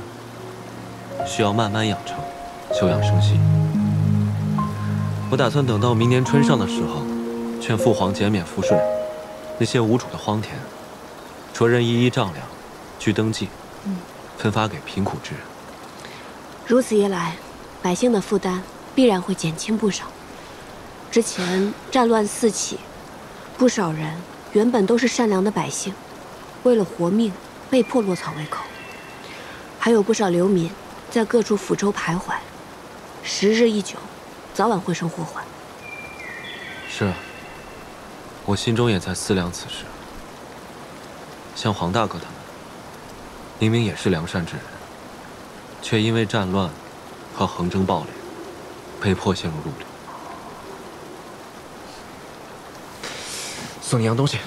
需要慢慢养成，休养生息。我打算等到明年春上的时候，劝父皇减免赋税，那些无主的荒田，着人一一丈量，据登记，分发给贫苦之人。如此一来，百姓的负担必然会减轻不少。之前战乱四起，不少人原本都是善良的百姓，为了活命被迫落草为寇，还有不少流民在各处府州徘徊，时日一久，早晚会生祸患。是啊，我心中也在思量此事。像黄大哥他们，明明也是良善之人，却因为战乱和横征暴敛，被迫陷入陆离。送你样东西。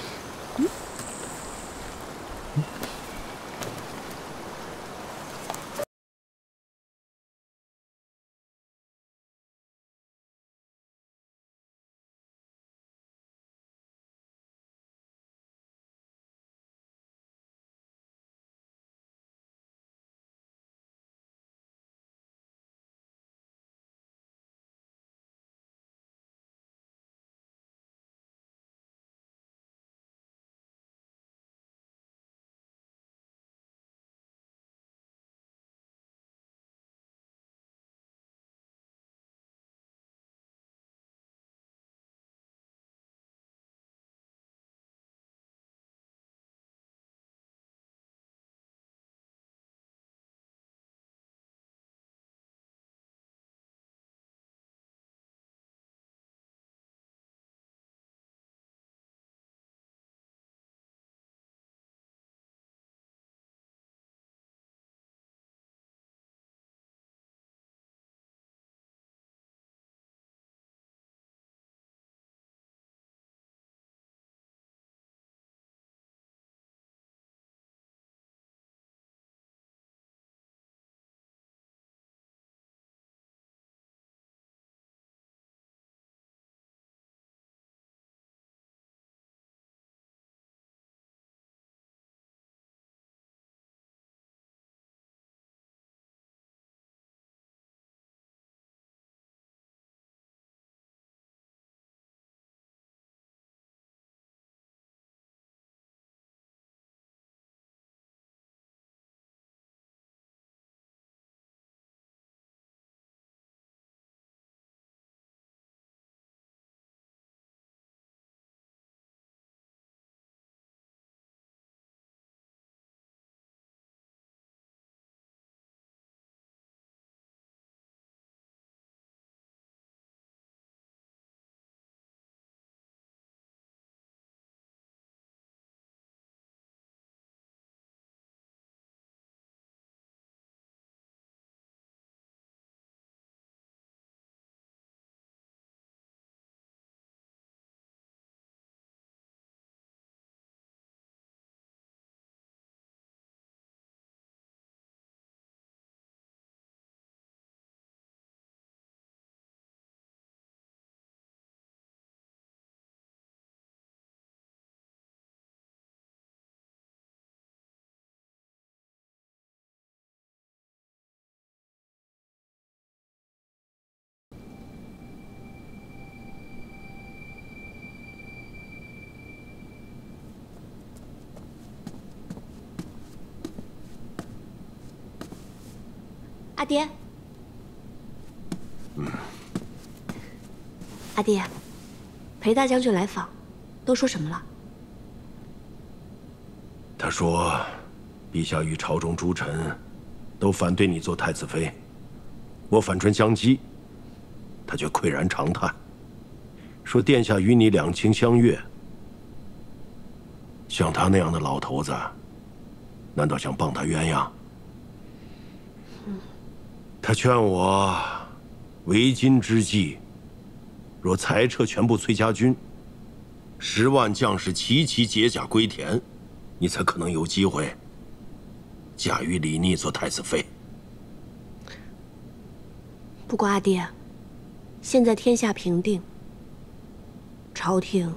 阿爹，阿爹，裴大将军来访，都说什么了？他说，陛下与朝中诸臣都反对你做太子妃，我反唇相讥，他却喟然长叹，说殿下与你两情相悦。像他那样的老头子，难道想傍他鸳鸯？他劝我，为今之计，若裁撤全部崔家军，10万将士齐齐解甲归田，你才可能有机会驾驭李逆做太子妃。不过阿爹，现在天下平定，朝廷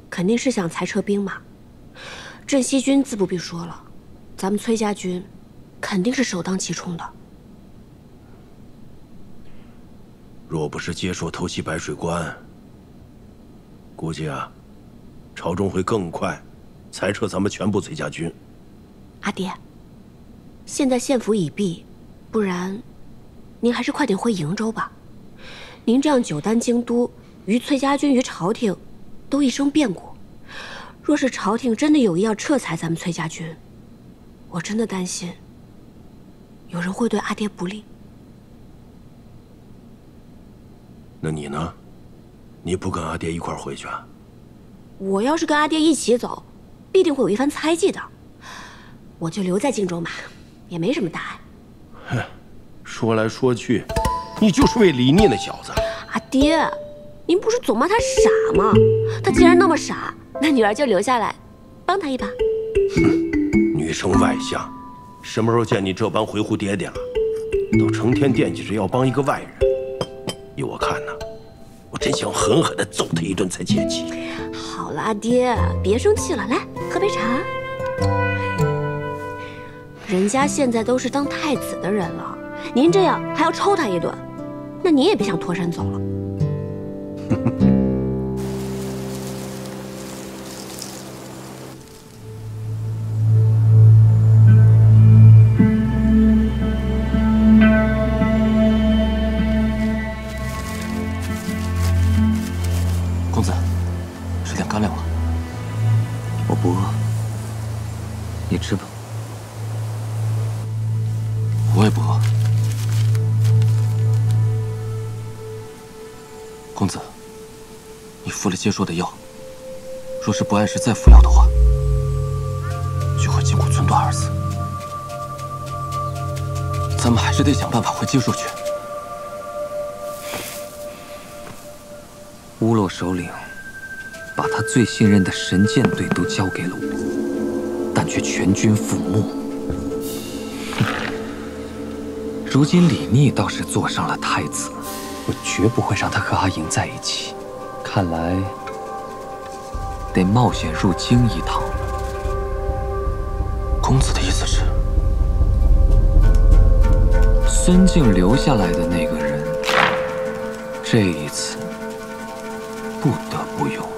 肯定是想裁撤兵马，镇西军自不必说了，咱们崔家军肯定是首当其冲的。若不是接说偷袭白水关，估计朝中会更快裁撤咱们全部崔家军。阿爹，现在县府已闭，不然您还是快点回瀛州吧。您这样久担京都，于崔家军于朝廷都一生变故。若是朝廷真的有意要撤裁咱们崔家军，我真的担心有人会对阿爹不利。那你呢？你不跟阿爹一块回去啊？我要是跟阿爹一起走，必定会有一番猜忌的。我就留在荆州嘛，也没什么大碍。哼，说来说去，你就是为李逆那小子。阿爹，您不是总骂他傻吗？他既然那么傻，那女儿就留下来，帮他一把。女生外向，什么时候见你这般维护爹爹了？都成天惦记着要帮一个外人。依我看呢，我真想狠狠地揍他一顿才解气。好了，阿爹，别生气了，来喝杯茶。人家现在都是当太子的人了，您这样还要抽他一顿，那你也别想脱身走了。公子，吃点干粮吧。我不饿，你吃吧。我也不饿。公子，你服了接说的药，若是不按时再服药的话，就会筋骨寸断而死。咱们还是得想办法回接说去。乌洛首领把他最信任的神剑队都交给了我，但却全军覆没。如今李逆倒是坐上了太子，我绝不会让他和阿莹在一起。看来得冒险入京一趟了。公子的意思是，孙敬留下来的那个人，这一次不得不用。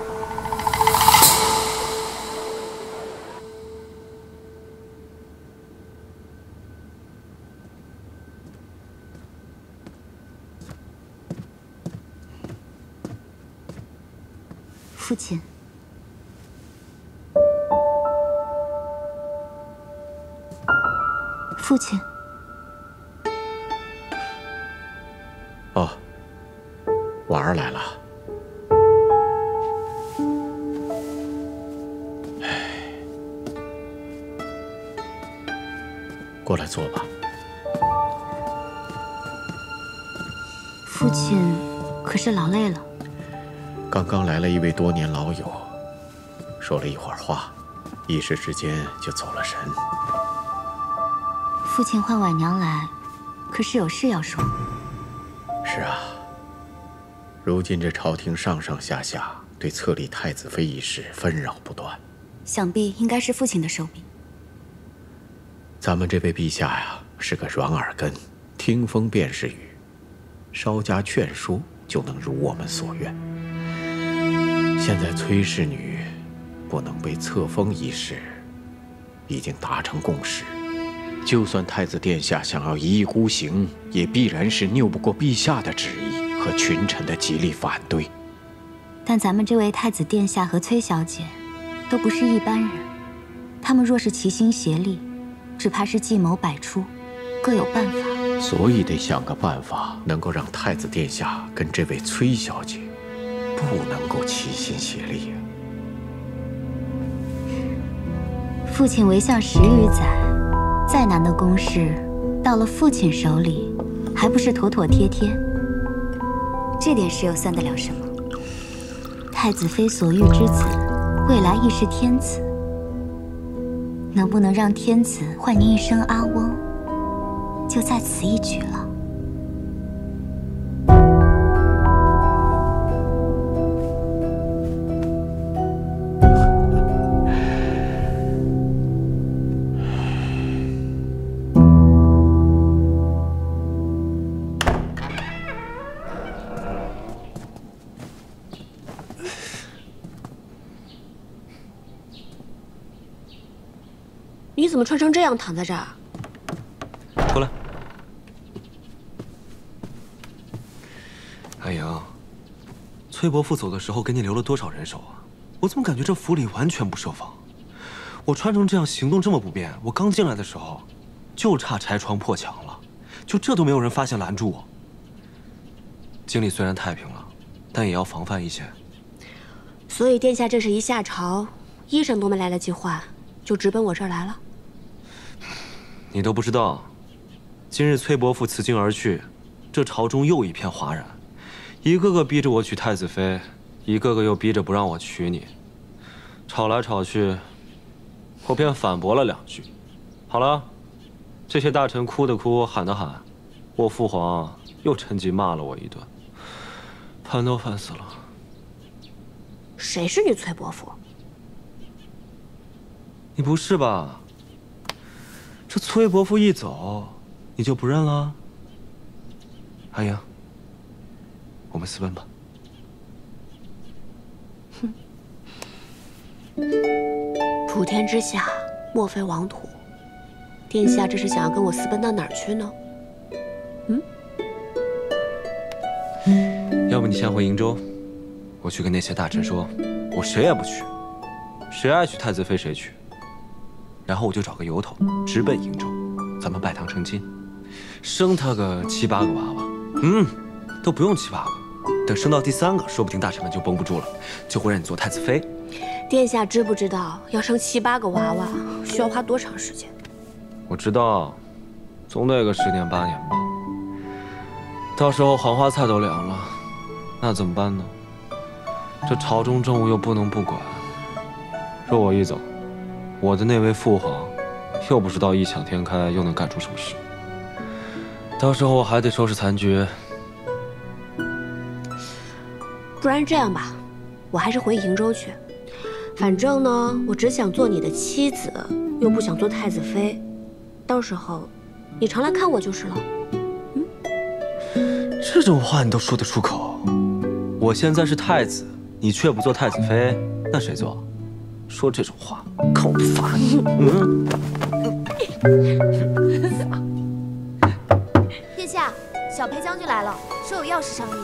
父亲，父亲。哦，婉儿来了。过来坐吧。父亲可是劳累了。刚刚来了一位多年老友，说了一会儿话，一时之间就走了神。父亲唤婉娘来，可是有事要说。是啊，如今这朝廷上上下下对册立太子妃一事纷扰不断，想必应该是父亲的手笔。咱们这位陛下呀，是个软耳根，听风便是雨，稍加劝说就能如我们所愿。现在崔氏女不能被册封一事，已经达成共识。就算太子殿下想要一意孤行，也必然是拗不过陛下的旨意和群臣的极力反对。但咱们这位太子殿下和崔小姐都不是一般人，他们若是齐心协力，只怕是计谋百出，各有办法。所以得想个办法，能够让太子殿下跟这位崔小姐不能够齐心协力呀。父亲为相10余载，再难的公事，到了父亲手里，还不是妥妥帖帖？这点事又算得了什么？太子妃所育之子，未来亦是天子。能不能让天子唤您一声阿翁，就在此一举了。你怎么穿成这样躺在这儿？过来。阿莹，崔伯父走的时候给你留了多少人手啊？我怎么感觉这府里完全不设防？我穿成这样，行动这么不便，我刚进来的时候，就差拆窗破墙了，就这都没有人发现拦住我。京里虽然太平了，但也要防范一些。所以殿下这是一下朝，衣裳都没来得及换，就直奔我这儿来了。你都不知道，今日崔伯父辞京而去，这朝中又一片哗然，一个个逼着我娶太子妃，一个个又逼着不让我娶你，吵来吵去，我便反驳了2句。好了，这些大臣哭的哭，喊的喊，我父皇又趁机骂了我一顿，烦都烦死了。谁是你崔伯父？你不是吧？这崔伯父一走，你就不认了？阿英，我们私奔吧。普天之下，莫非王土。殿下这是想要跟我私奔到哪儿去呢？要不你先回瀛州，我去跟那些大臣说，我谁也不娶，谁爱娶太子妃谁娶。然后我就找个由头，直奔瀛州，咱们拜堂成亲，生他个7、8个娃娃。都不用7、8个，等生到第3个，说不定大臣们就绷不住了，就会让你做太子妃。殿下知不知道，要生7、8个娃娃需要花多长时间？我知道，总得个10年8年吧。到时候黄花菜都凉了，那怎么办呢？这朝中政务又不能不管。若我一走，我的那位父皇又不知道异想天开，又能干出什么事。到时候我还得收拾残局。不然这样吧，我还是回瀛州去。反正呢，我只想做你的妻子，又不想做太子妃。到时候，你常来看我就是了。这种话你都说得出口？我现在是太子，你却不做太子妃，那谁做？说这种话，看我不罚你！殿下，小裴将军来了，说有要事商议。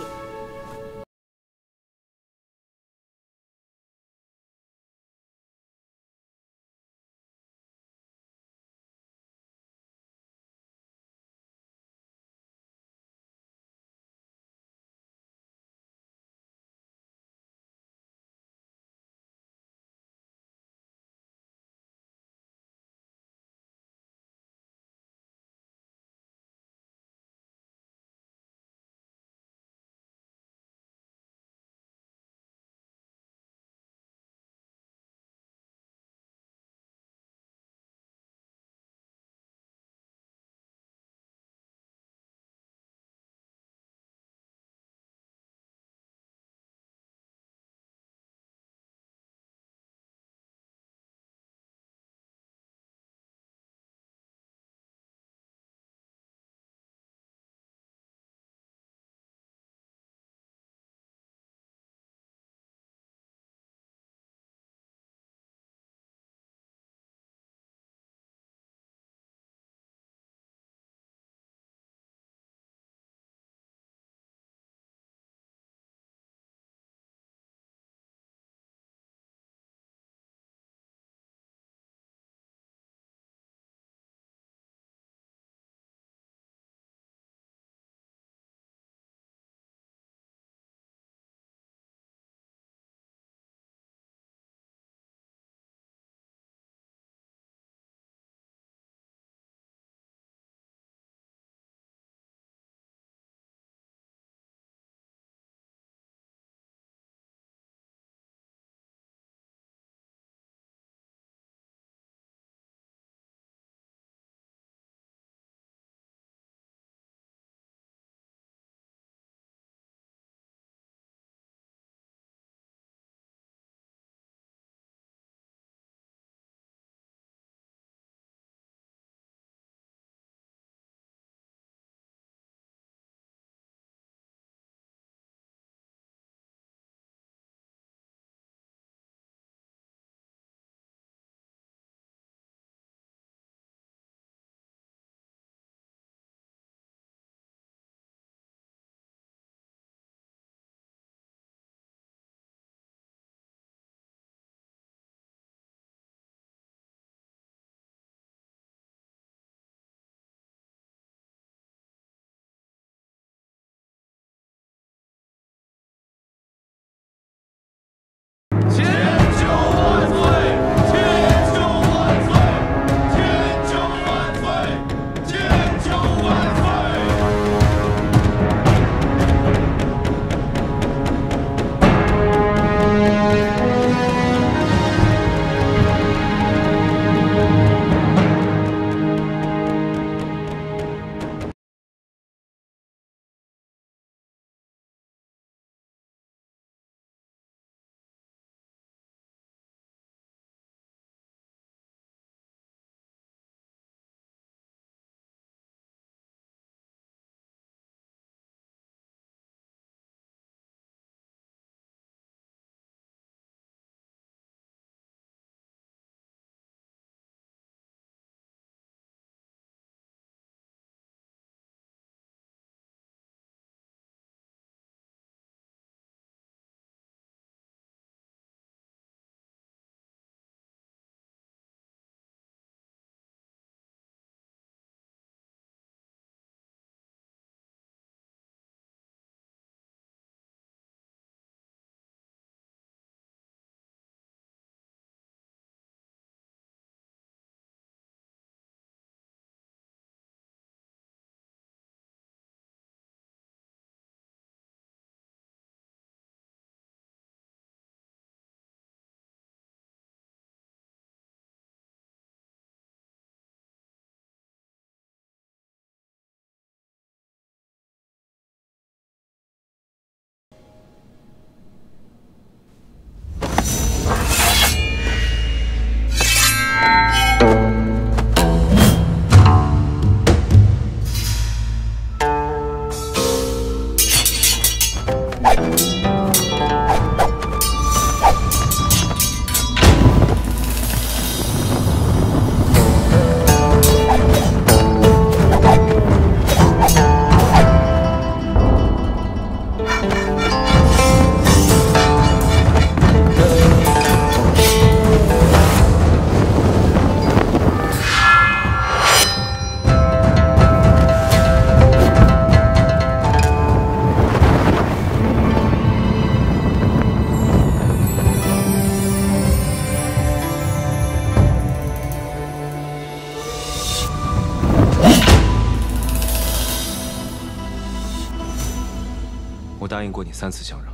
答应过你3次相让，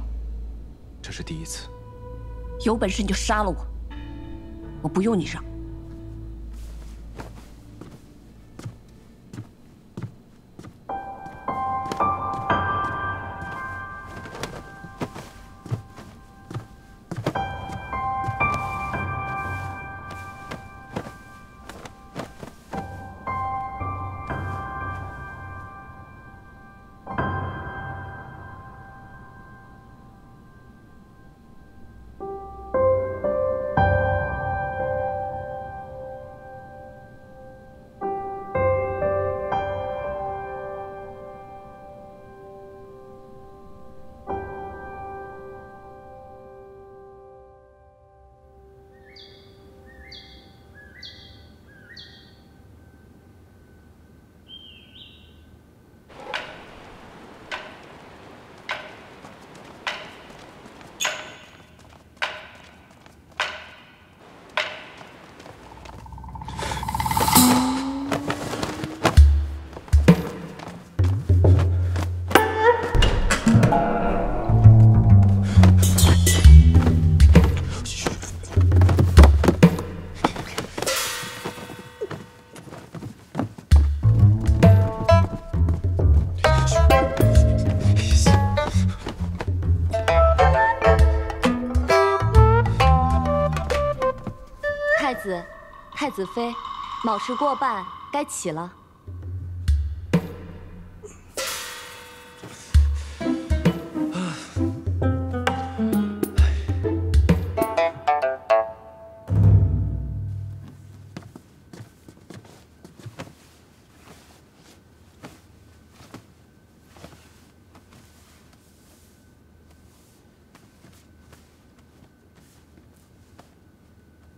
这是第1次。有本事你就杀了我，我不用你让。太子妃，卯时过半，该起了。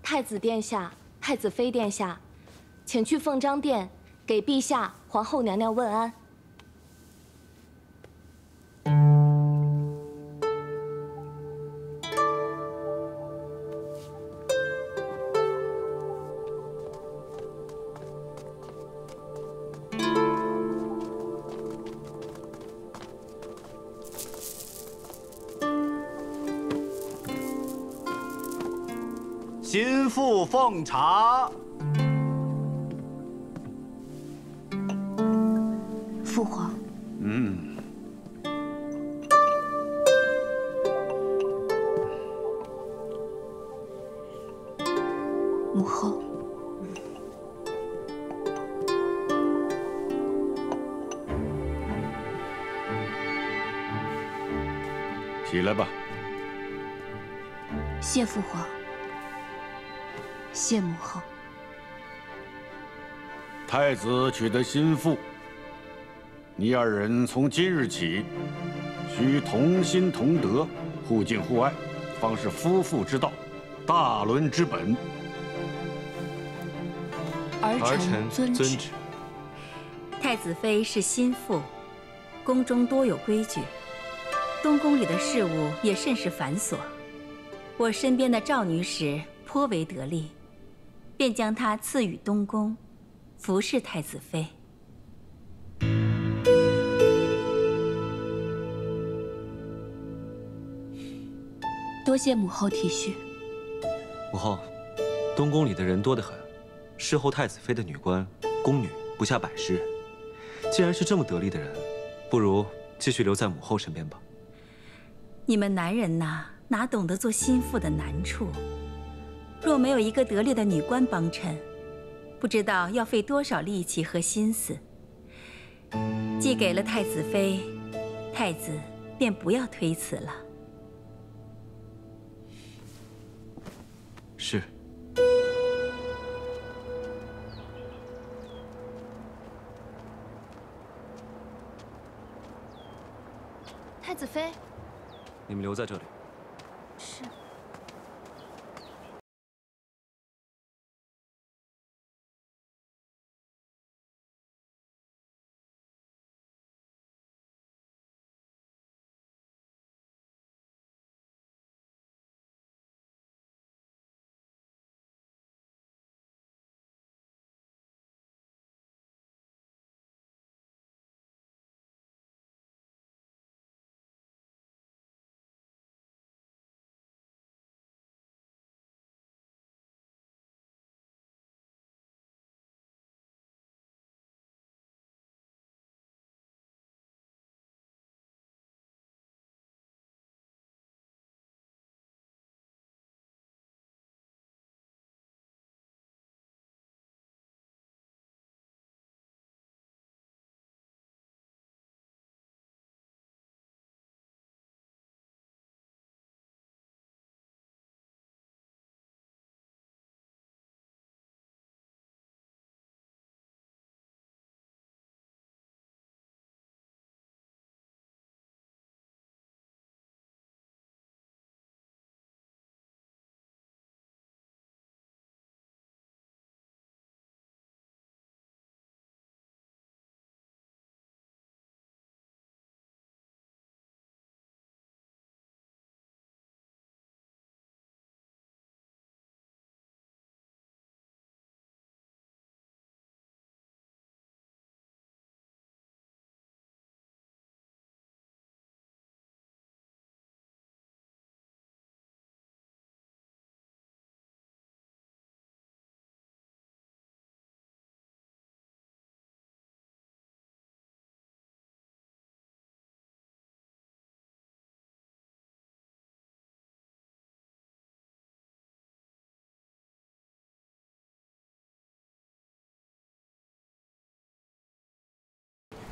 太子殿下。 太子妃殿下，请去凤章殿给陛下、皇后娘娘问安。心腹奉茶。父皇。母后。起来吧。谢父皇。 谢母后。太子取得心腹，你二人从今日起，需同心同德，互敬互爱，方是夫妇之道，大伦之本。儿臣遵旨。太子妃是心腹，宫中多有规矩，东宫里的事务也甚是繁琐。我身边的赵女使颇为得力。 便将她赐予东宫，服侍太子妃。多谢母后体恤。母后，东宫里的人多得很，侍候太子妃的女官、宫女不下100人。既然是这么得力的人，不如继续留在母后身边吧。你们男人呐，哪懂得做心腹的难处？ 若没有一个得力的女官帮衬，不知道要费多少力气和心思。既给了太子妃，太子便不要推辞了。是。太子妃，你们留在这里。是。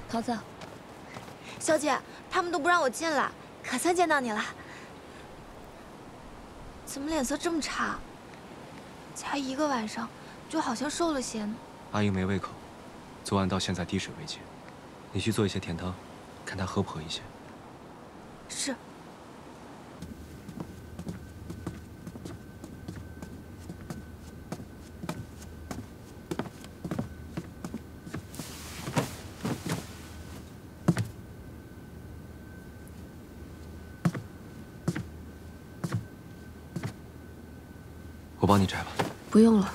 桃子，小姐，他们都不让我进来，可算见到你了。怎么脸色这么差？才1个晚上，就好像瘦了些呢。阿英没胃口，昨晚到现在滴水未进。你去做一些甜汤，看她喝不喝一些。是。我帮你摘吧。不用了。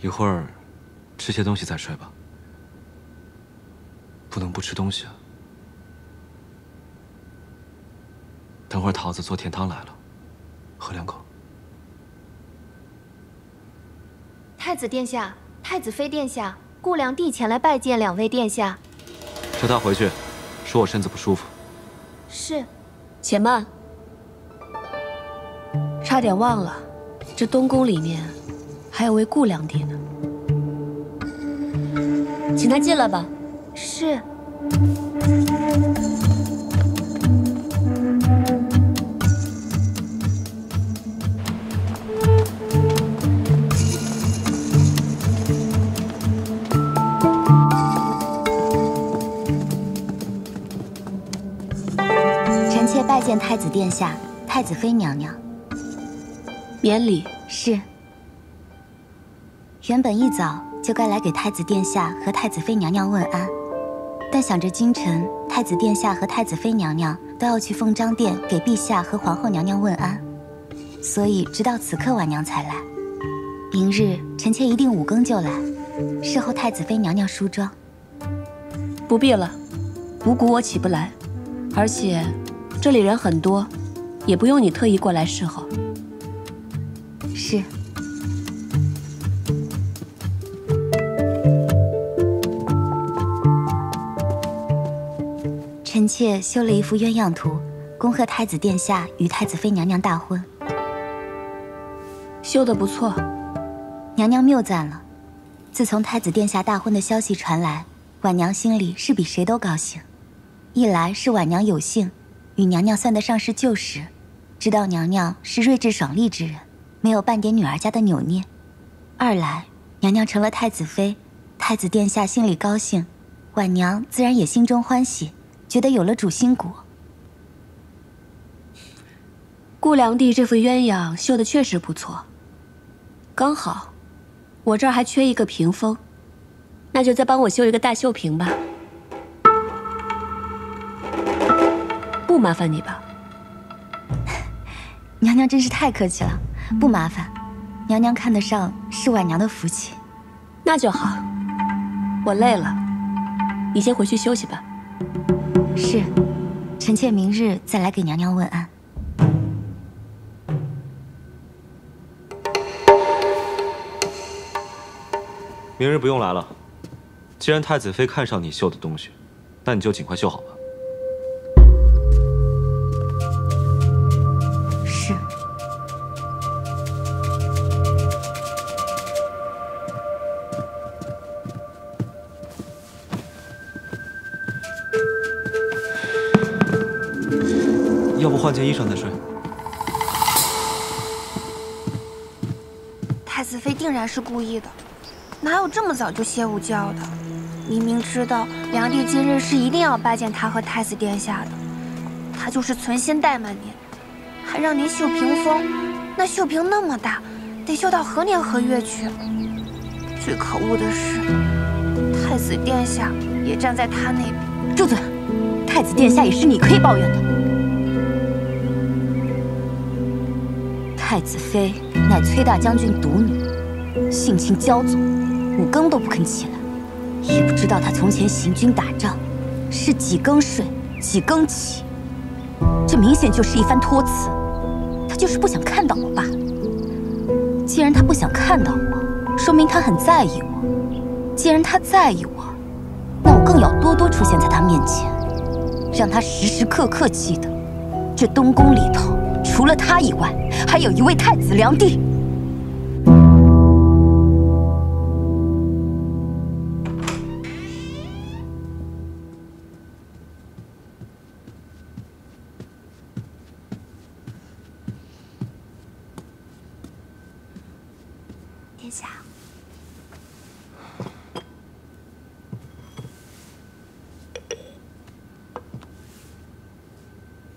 一会儿吃些东西再睡吧。不能不吃东西啊。等会儿桃子做甜汤来了，喝2口。太子殿下，太子妃殿下，顾良娣前来拜见2位殿下。叫他回去，说我身子不舒服。是。且慢，差点忘了，这东宫里面还有位顾良娣呢，请他进来吧。是。臣妾拜见太子殿下、太子妃娘娘。免礼。是。原本一早就该来给太子殿下和太子妃娘娘问安，但想着今晨太子殿下和太子妃娘娘都要去凤章殿给陛下和皇后娘娘问安，所以直到此刻晚娘才来。明日臣妾一定5更就来，侍候太子妃娘娘梳妆。不必了，五谷我起不来，而且这里人很多，也不用你特意过来侍候。是。臣妾修了一幅鸳鸯图，恭贺太子殿下与太子妃娘娘大婚。修得不错，娘娘谬赞了。自从太子殿下大婚的消息传来，婉娘心里是比谁都高兴。一来是婉娘有幸与娘娘算得上是旧识，知道娘娘是睿智爽利之人，没有半点女儿家的扭捏；二来娘娘成了太子妃，太子殿下心里高兴，婉娘自然也心中欢喜，觉得有了主心骨。顾良娣这幅鸳鸯绣的确实不错，刚好我这儿还缺一个屏风，那就再帮我绣一个大绣屏吧。不麻烦你吧？娘娘真是太客气了，不麻烦。娘娘看得上是婉娘的福气。那就好，我累了，你先回去休息吧。是，臣妾明日再来给娘娘问安。明日不用来了。既然太子妃看上你绣的东西，那你就尽快绣好吧。是。要不换件衣裳再睡？太子妃定然是故意的，哪有这么早就歇午觉的？明明知道良娣今日是一定要拜见他和太子殿下的，他就是存心怠慢您，还让您绣屏风，那绣屏那么大，得绣到何年何月去？最可恶的是，太子殿下也站在他那边。住嘴！太子殿下也是你可以抱怨的。太子妃乃崔大将军独女，性情骄纵，5更都不肯起来。也不知道她从前行军打仗，是几更睡，几更起。这明显就是一番托辞。她就是不想看到我罢了。既然她不想看到我，说明她很在意我。既然她在意我，那我更要多多出现在她面前，让她时时刻刻记得，这东宫里头除了她以外，还有一位太子良娣。下。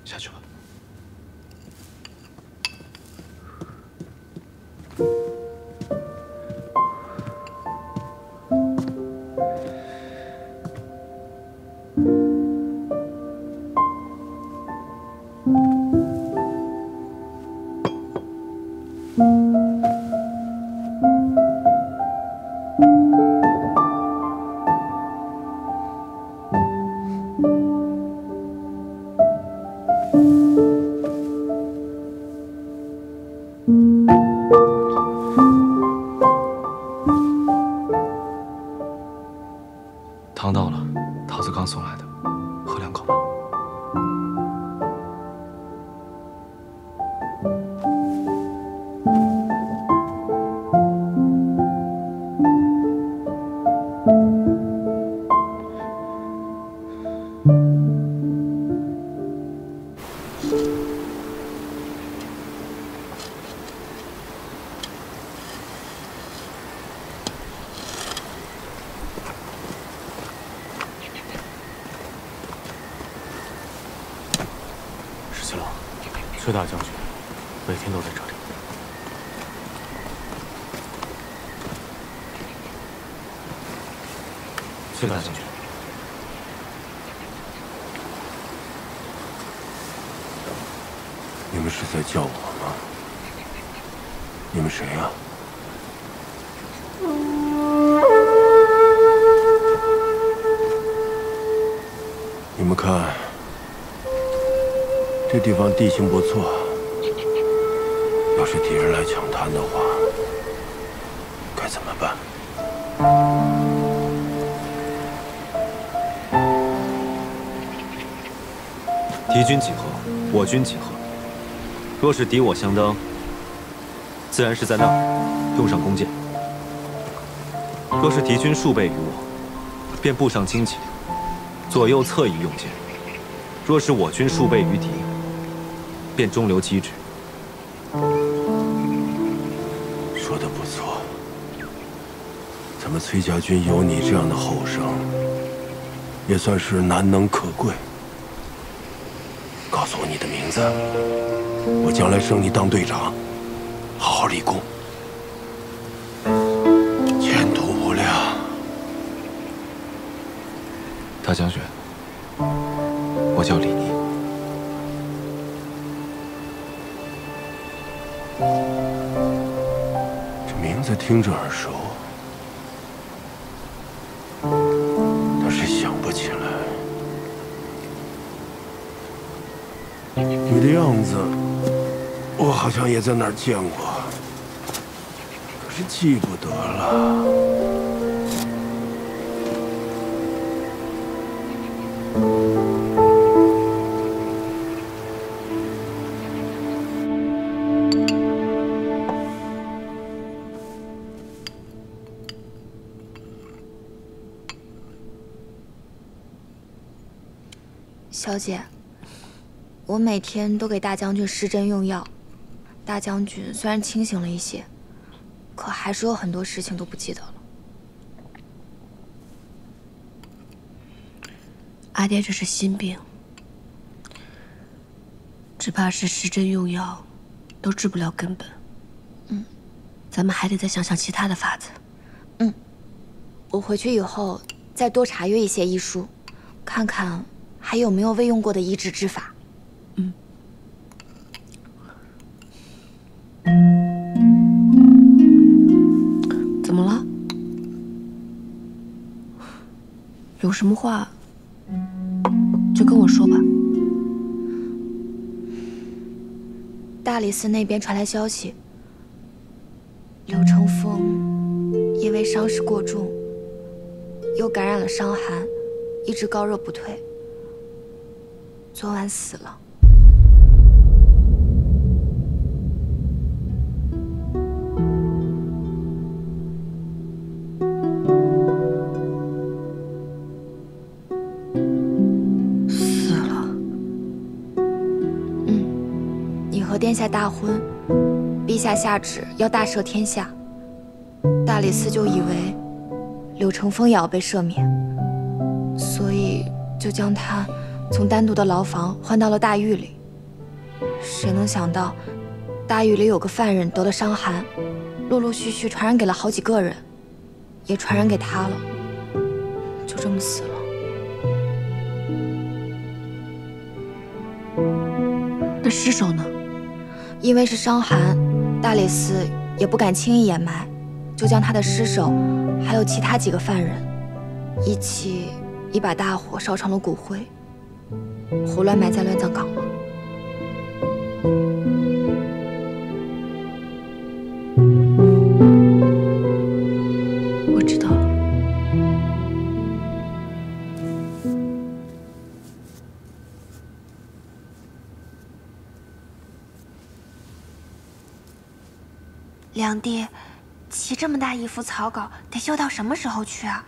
下去吧。汤到了，桃子刚送来的，喝2口吧。崔大将军每天都在这里。崔大将军，你们是在叫我吗？你们谁呀？你们看。 这地方地形不错，要是敌人来抢滩的话，该怎么办？敌军几何，我军几何？若是敌我相当，自然是在那儿用上弓箭；若是敌军数倍于我，便布上旌旗，左右侧翼用箭；若是我军数倍于敌， 便中流击之。说得不错，咱们崔家军有你这样的后生，也算是难能可贵。告诉我你的名字，我将来升你当队长，好好立功，前途无量。大将军，我叫李逆。 这名字听着耳熟，但是想不起来。你的样子，我好像也在哪儿见过，可是记不得了。 小姐，我每天都给大将军施针用药。大将军虽然清醒了一些，可还是有很多事情都不记得了。阿爹这是心病，只怕是施针用药都治不了根本。咱们还得再想想其他的法子。我回去以后再多查阅一些医书，看看。 还有没有未用过的医治之法？怎么了？有什么话就跟我说吧。大理寺那边传来消息，柳成风因为伤势过重，又感染了伤寒，一直高热不退。 昨晚死了。死了。你和殿下大婚，陛下下旨要大赦天下，大理寺就以为柳成风也要被赦免，所以就将他从单独的牢房换到了大狱里。谁能想到，大狱里有个犯人得了伤寒，陆陆续续传染给了好几个人，也传染给他了，就这么死了。那尸首呢？因为是伤寒，大理寺也不敢轻易掩埋，就将他的尸首还有其他几个犯人一起一把大火烧成了骨灰，胡乱埋在乱葬岗了。我知道了。梁帝，起这么大一幅草稿，得绣到什么时候去啊？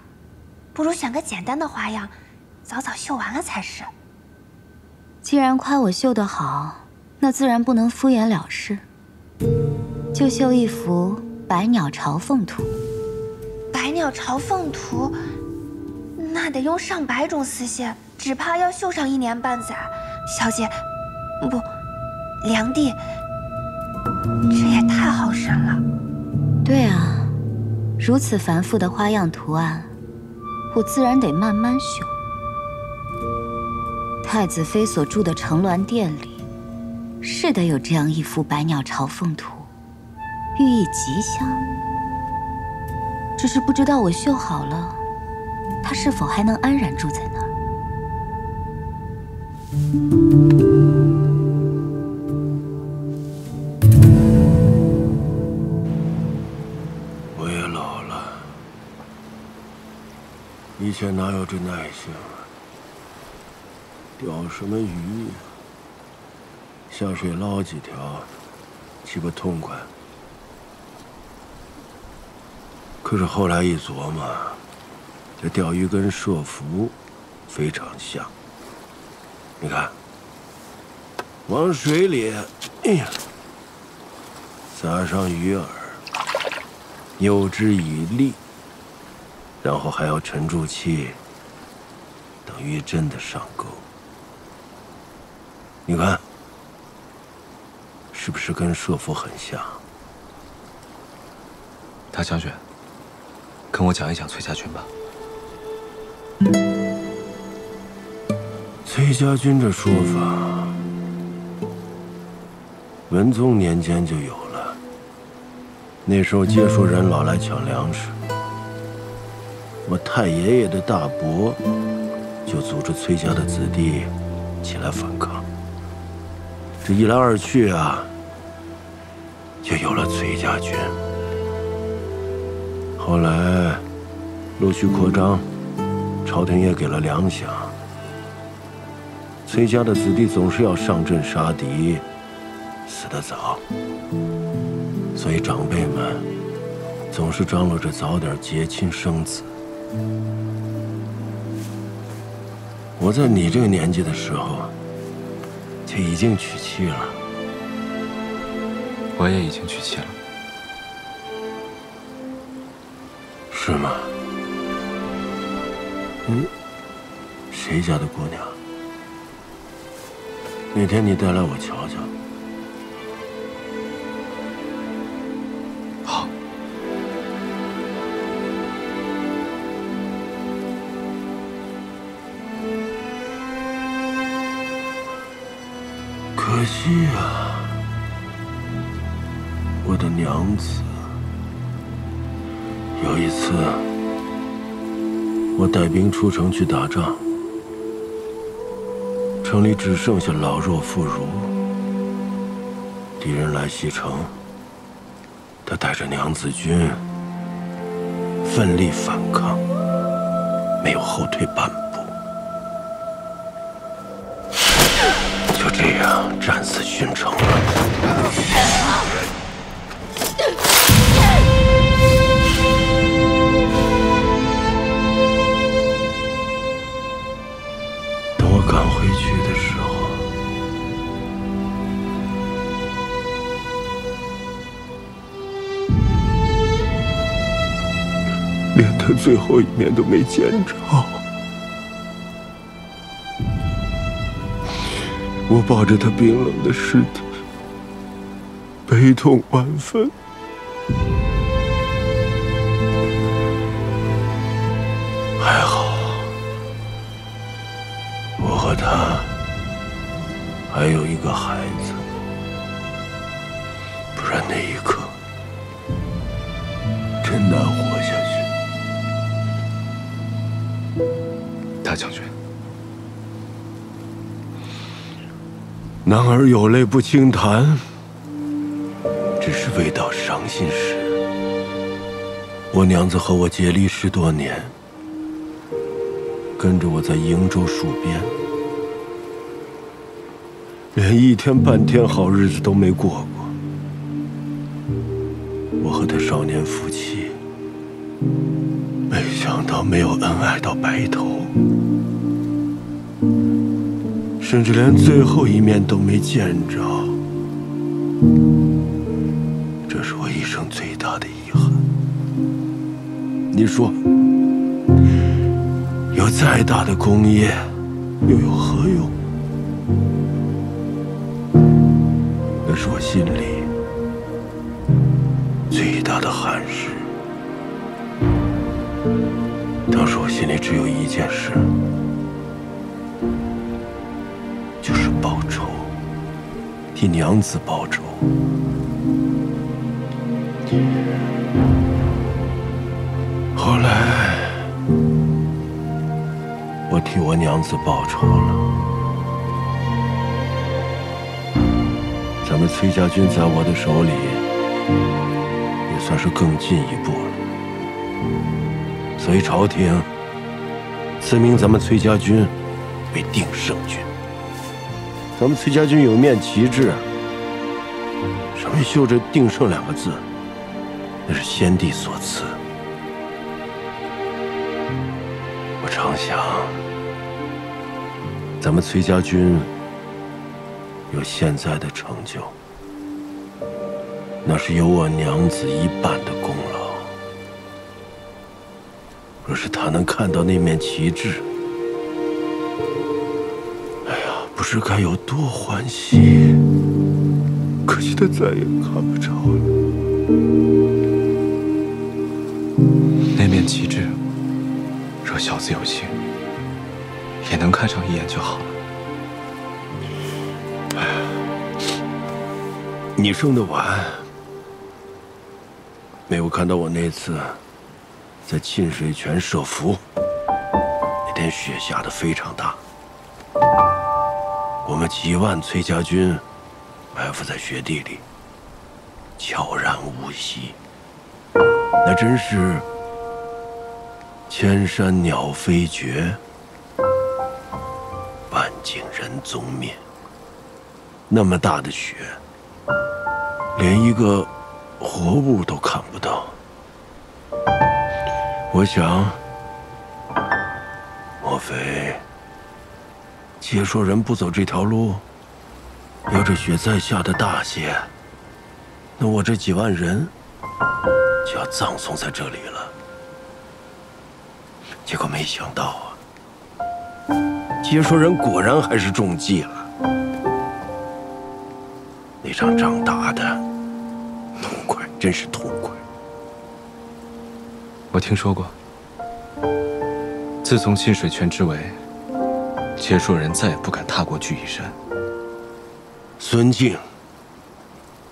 不如选个简单的花样，早早绣完了才是。既然夸我绣得好，那自然不能敷衍了事，就绣一幅百鸟朝凤图。百鸟朝凤图，那得用上百种丝线，只怕要绣上1年半载。小姐，不，梁帝，这也太耗神了。对啊，如此繁复的花样图案，我自然得慢慢绣。太子妃所住的承鸾殿里，是得有这样一幅百鸟朝凤图，寓意吉祥。只是不知道我绣好了，她是否还能安然住在那儿？我也老了，以前哪有这耐性啊？钓什么鱼呀？下水捞几条，岂不痛快？可是后来一琢磨，这钓鱼跟射符非常像。你看，往水里，哎呀，撒上鱼饵，诱之以利，然后还要沉住气，等鱼真的上钩。你看，是不是跟射符很像？大将军，跟我讲一讲崔家军吧。崔家军这说法，文宗年间就有了。那时候接收人老来抢粮食，我太爷爷的大伯就组织崔家的子弟起来反抗。这一来二去啊，就有了崔家军。后来陆续扩张，朝廷也给了粮饷。崔家的子弟总是要上阵杀敌，死得早，所以长辈们总是张罗着早点结亲生子。我在你这个年纪的时候，就已经娶妻了。我也已经娶妻了。是吗？谁家的姑娘？哪天你带来我瞧瞧。好。可惜呀，我的娘子。有一次，我带兵出城去打仗，城里只剩下老弱妇孺。敌人来袭城，他带着娘子军奋力反抗，没有后退半步，就这样战死殉城了。赶回去的时候，连他最后一面都没见着。我抱着他冰冷的尸体，悲痛万分。还好，我和他还有一个孩子，不然那一刻真难活下去。大将军，男儿有泪不轻弹，只是未到伤心时。我娘子和我结离10多年，跟着我在瀛州戍边，连一天半天好日子都没过过。我和他少年夫妻，没想到没有恩爱到白头，甚至连最后一面都没见着。这是我一生最大的遗憾。你说，有再大的功业，又有何用？那是我心里最大的憾事。当时我心里只有一件事，就是报仇，替娘子报仇。后来，我替我娘子报仇了。咱们崔家军在我的手里，也算是更进一步了。所以朝廷赐名咱们崔家军为定胜军。咱们崔家军有一面旗帜，上面绣着“定胜”2个字，那是先帝所赐。我常想，咱们崔家军有现在的成就，那是有我娘子一半的功劳。若是他能看到那面旗帜，哎呀，不知该有多欢喜。可惜他再也看不着了。那面旗帜，若小子有幸，也能看上一眼就好了。你生得晚，没有看到我那次在沁水泉设伏，那天雪下得非常大，我们几万崔家军埋伏在雪地里，悄然无息，那真是千山鸟飞绝，万径人踪灭。那么大的雪，连一个活物都看不到。我想，莫非解说人不走这条路，要这雪再下的大些，那我这几万人就要葬送在这里了。结果没想到啊，解说人果然还是中计了。那场仗打的痛快，真是痛快。我听说过，自从沁水泉之围，解说人再也不敢踏过聚义山。孙敬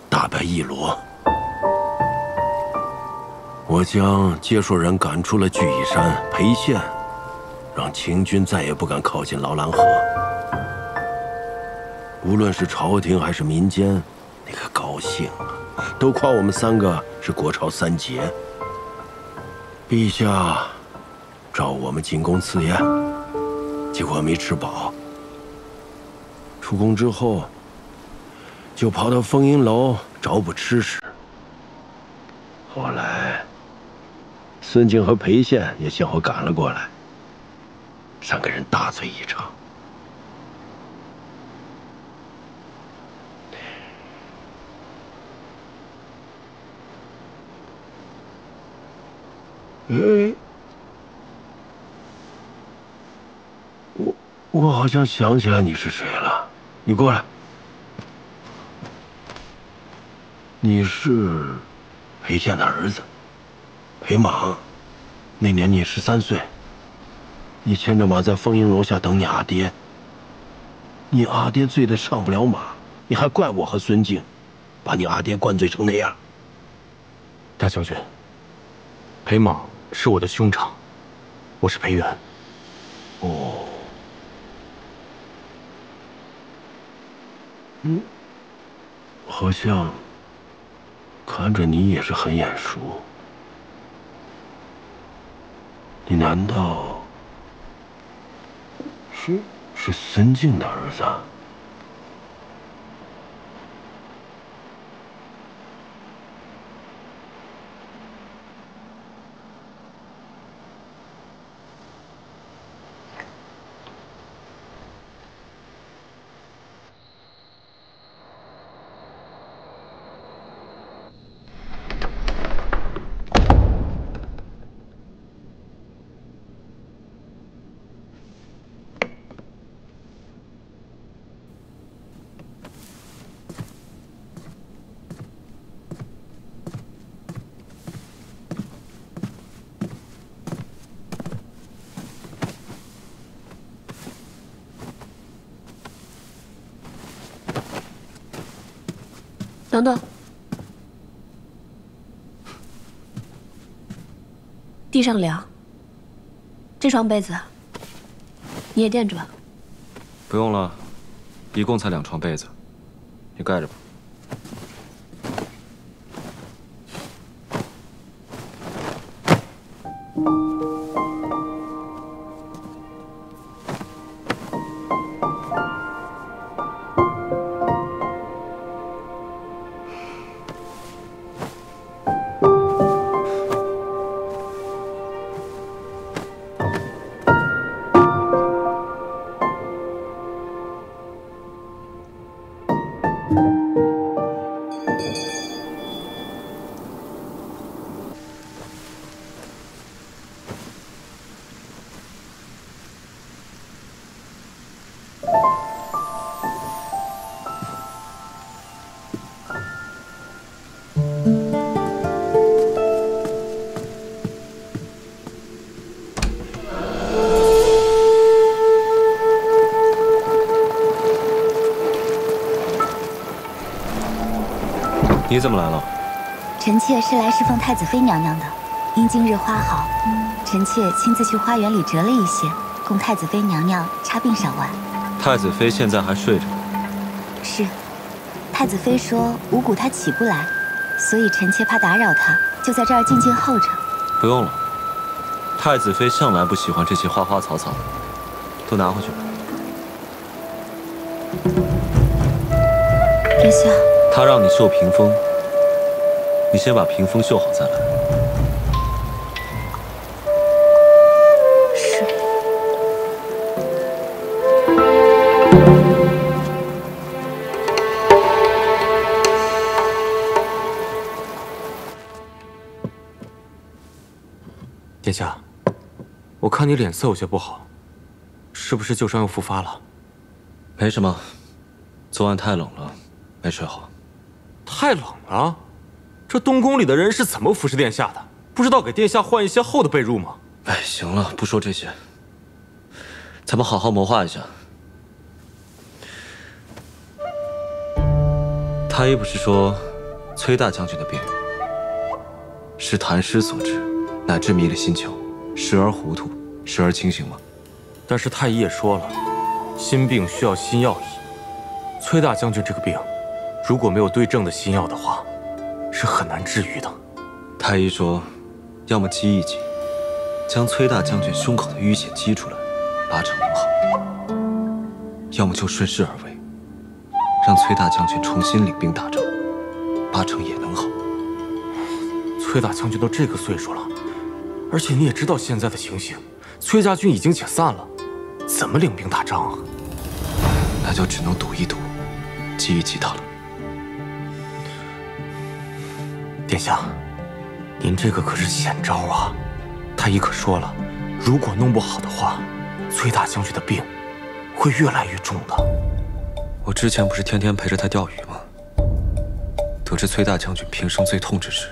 大败一罗，我将解说人赶出了聚义山，裴宪让秦军再也不敢靠近劳兰河。无论是朝廷还是民间，那个高兴啊，都夸我们3个是国朝3杰。陛下召我们进宫赐宴，结果没吃饱。出宫之后，就跑到丰阴楼找补吃食。后来，孙敬和裴宪也先后赶了过来，3个人大醉一场。我好像想起来你是谁了，你过来。你是裴健的儿子，裴莽。那年你13岁，你牵着马在丰英楼下等你阿爹。你阿爹醉得上不了马，你还怪我和孙敬，把你阿爹灌醉成那样。大将军，裴莽是我的兄长，我是裴元。哦。好像看着你也是很眼熟。你难道是孙敬的儿子？等等，地上凉，这床被子你也垫着吧。不用了，一共才2床被子，你盖着吧。你怎么来了？臣妾是来侍奉太子妃娘娘的。因今日花好，臣妾亲自去花园里折了一些，供太子妃娘娘插鬓赏玩。太子妃现在还睡着。是，太子妃说五谷她起不来，所以臣妾怕打扰她，就在这儿静静候着。不用了，太子妃向来不喜欢这些花花草草的，都拿回去吧。殿下。他让你绣屏风，你先把屏风绣好再来。是。殿下，我看你脸色有些不好，是不是旧伤又复发了？没什么，昨晚太冷了，没睡好。太冷了，这东宫里的人是怎么服侍殿下的？不知道给殿下换一些厚的被褥吗？哎，行了，不说这些，咱们好好谋划一下。太医不是说，崔大将军的病是痰湿所致，乃至迷了心窍，时而糊涂，时而清醒吗？但是太医也说了，心病需要心药医。崔大将军这个病，如果没有对症的心药的话，是很难治愈的。太医说，要么击一击，将崔大将军胸口的淤血击出来，8成能好；要么就顺势而为，让崔大将军重新领兵打仗，8成也能好。崔大将军都这个岁数了，而且你也知道现在的情形，崔家军已经解散了，怎么领兵打仗啊？那就只能赌一赌，击一击他了。殿下，您这个可是险招啊！太医可说了，如果弄不好的话，崔大将军的病会越来越重的。我之前不是天天陪着他钓鱼吗？得知崔大将军平生最痛之事，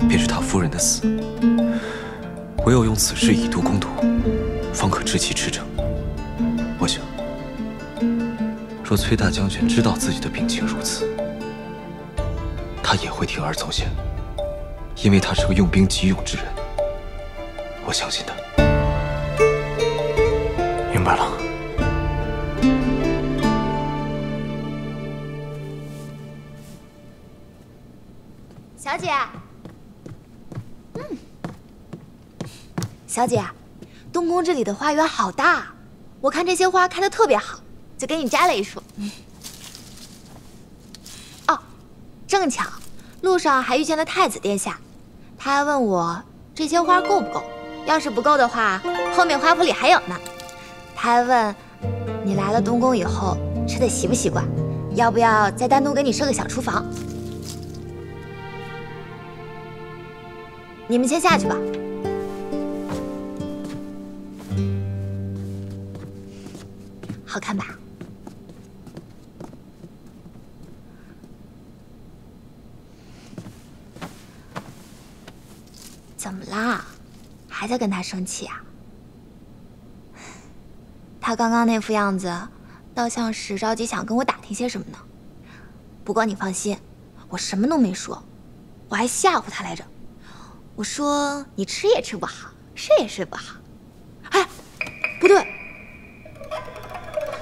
便是他夫人的死。唯有用此事以毒攻毒，方可治其赤诚。我想，若崔大将军知道自己的病情如此，他也会铤而走险，因为他是个用兵极勇之人。我相信他。明白了。小姐，小姐，东宫这里的花园好大，我看这些花开得特别好，就给你摘了一束。哦，正巧，路上还遇见了太子殿下，他还问我这些花够不够，要是不够的话，后面花圃里还有呢。他还问你来了东宫以后吃的习不习惯，要不要再单独给你设个小厨房。你们先下去吧。好看吧？怎么啦？还在跟他生气啊？他刚刚那副样子，倒像是着急想跟我打听些什么呢。不过你放心，我什么都没说，我还吓唬他来着。我说你吃也吃不好，睡也睡不好。哎，不对，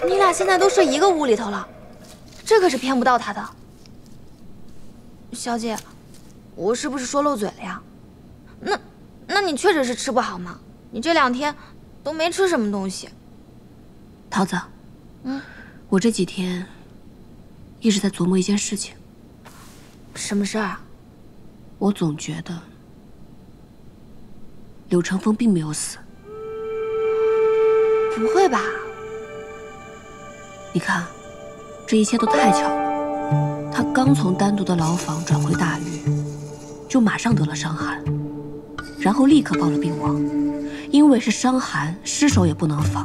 你俩现在都睡一个屋里头了，这可是骗不到他的。小姐，我是不是说漏嘴了呀？那你确实是吃不好吗？你这2天都没吃什么东西。桃子，我这几天一直在琢磨一件事情。什么事儿啊？我总觉得柳成风并没有死。不会吧？你看，这一切都太巧了。他刚从单独的牢房转回大狱，就马上得了伤寒，然后立刻报了病亡。因为是伤寒，尸首也不能放，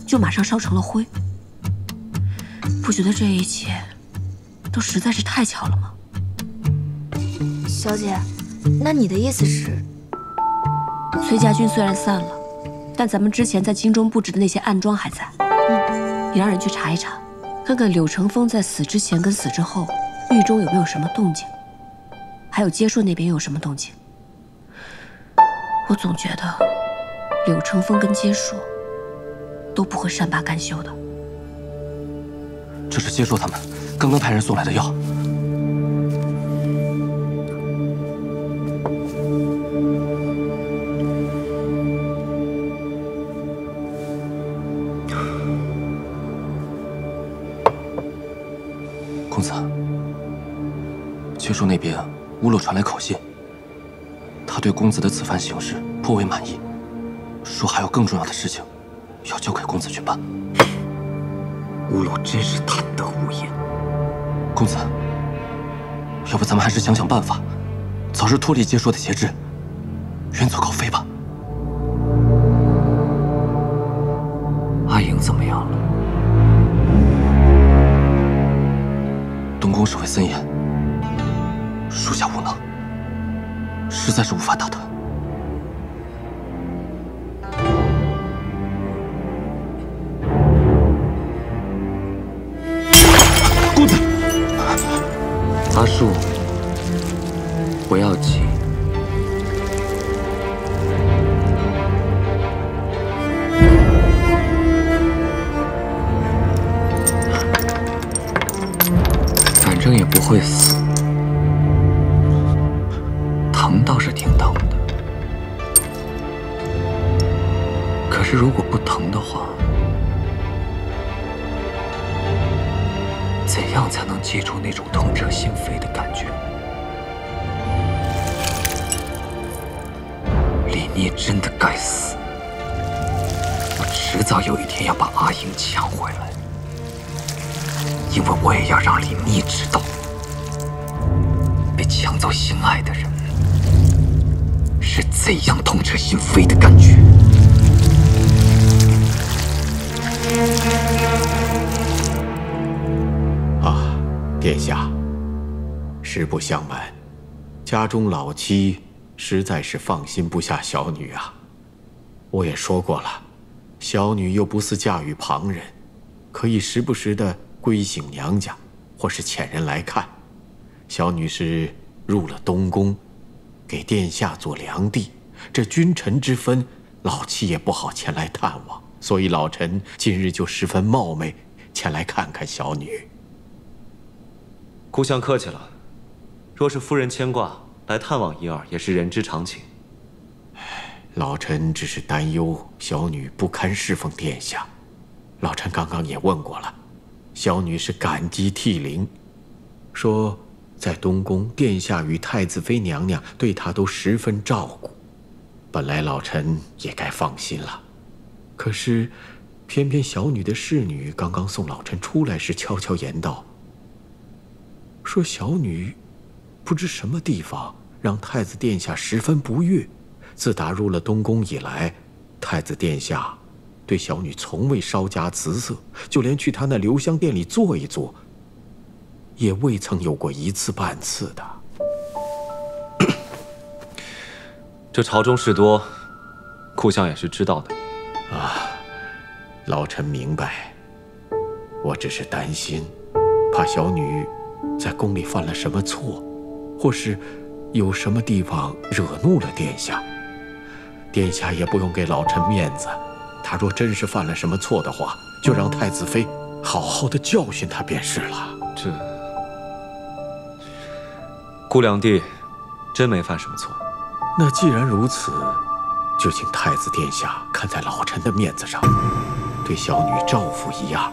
就马上烧成了灰。不觉得这一切都实在是太巧了吗？小姐，那你的意思是？崔家军虽然散了，但咱们之前在京中布置的那些暗桩还在。你让人去查一查，看看柳成风在死之前跟死之后，狱中有没有什么动静，还有接硕那边有什么动静。我总觉得柳成风跟接硕都不会善罢甘休的。这是接硕他们刚刚派人送来的药。公子，接硕那边乌洛传来口信，他对公子的此番行事颇为满意，说还有更重要的事情要交给公子去办。乌洛真是贪得无厌。公子，要不咱们还是想想办法，早日脱离接硕的节制，远走高飞吧。阿莹怎么样了？东宫守卫森严，属下无能，实在是无法打探。公子，阿树，不要急。反正也不会死，疼倒是挺疼的。可是如果不疼的话，怎样才能记住那种痛彻心扉的感觉？李逆真的该死，我迟早有一天要把阿莹抢回来。因为我也要让李密知道，被抢走心爱的人是是怎样痛彻心扉的感觉。啊，殿下，实不相瞒，家中老妻实在是放心不下小女啊。我也说过了，小女又不似嫁与旁人，可以时不时的归省娘家，或是遣人来看。小女是入了东宫，给殿下做良地，这君臣之分，老妻也不好前来探望，所以老臣今日就十分冒昧前来看看小女。顾相客气了，若是夫人牵挂，来探望一二也是人之常情。老臣只是担忧小女不堪侍奉殿下。老臣刚刚也问过了，小女是感激涕零，说在东宫，殿下与太子妃娘娘对她都十分照顾。本来老臣也该放心了，可是偏偏小女的侍女刚刚送老臣出来时悄悄言道，说小女不知什么地方让太子殿下十分不悦。自打入了东宫以来，太子殿下对小女从未稍加辞色，就连去他那留香殿里坐一坐，也未曾有过一次半次的。这朝中事多，顾相也是知道的。啊，老臣明白。我只是担心，怕小女在宫里犯了什么错，或是有什么地方惹怒了殿下。殿下也不用给老臣面子，他若真是犯了什么错的话，就让太子妃好好的教训他便是了。这顾两弟真没犯什么错。那既然如此，就请太子殿下看在老臣的面子上，对小女照拂一样。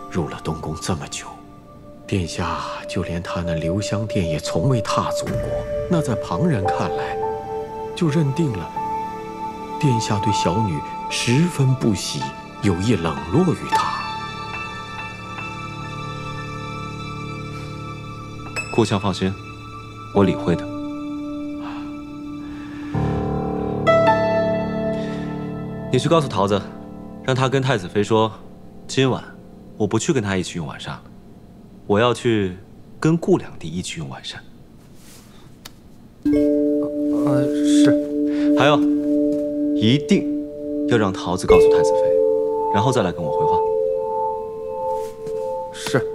入了东宫这么久，殿下就连他那留香殿也从未踏足过，那在旁人看来，就认定了殿下对小女十分不喜，有意冷落于她。顾相放心，我理会的。你去告诉桃子，让她跟太子妃说，今晚我不去跟她一起用晚膳了，我要去跟顾两弟一起用晚膳。是。还有，一定要让桃子告诉太子妃，然后再来跟我回话。是。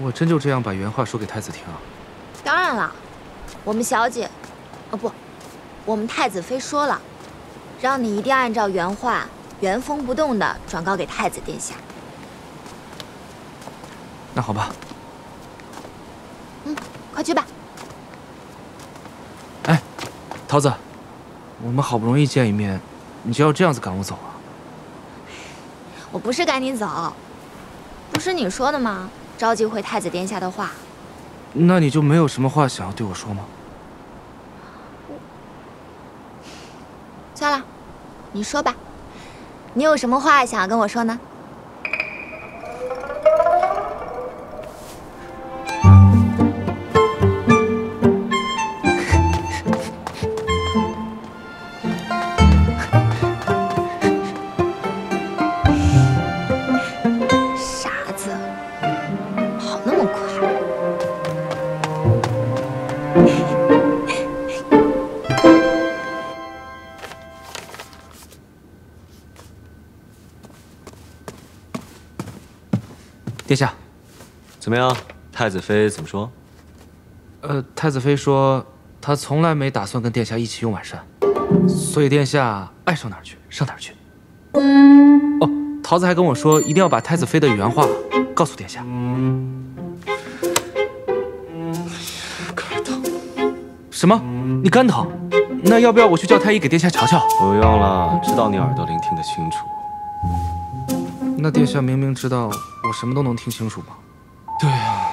我真就这样把原话说给太子听啊？当然了，我们小姐，不，我们太子妃说了，让你一定按照原话原封不动地转告给太子殿下。那好吧。快去吧。哎，桃子，我们好不容易见一面，你就要这样子赶我走啊？我不是赶你走，不是你说的吗？召集回太子殿下的话。那你就没有什么话想要对我说吗？算了，你说吧，你有什么话想要跟我说呢？傻子，跑那么快。殿下，怎么样？太子妃怎么说？太子妃说她从来没打算跟殿下一起用晚膳，所以殿下爱上哪儿去上哪儿去。哦，桃子还跟我说，一定要把太子妃的原话告诉殿下。肝疼？什么？你肝疼？那要不要我去叫太医给殿下瞧瞧？不用了，知道你耳朵灵听得清楚。那殿下明明知道我什么都能听清楚吗？对呀。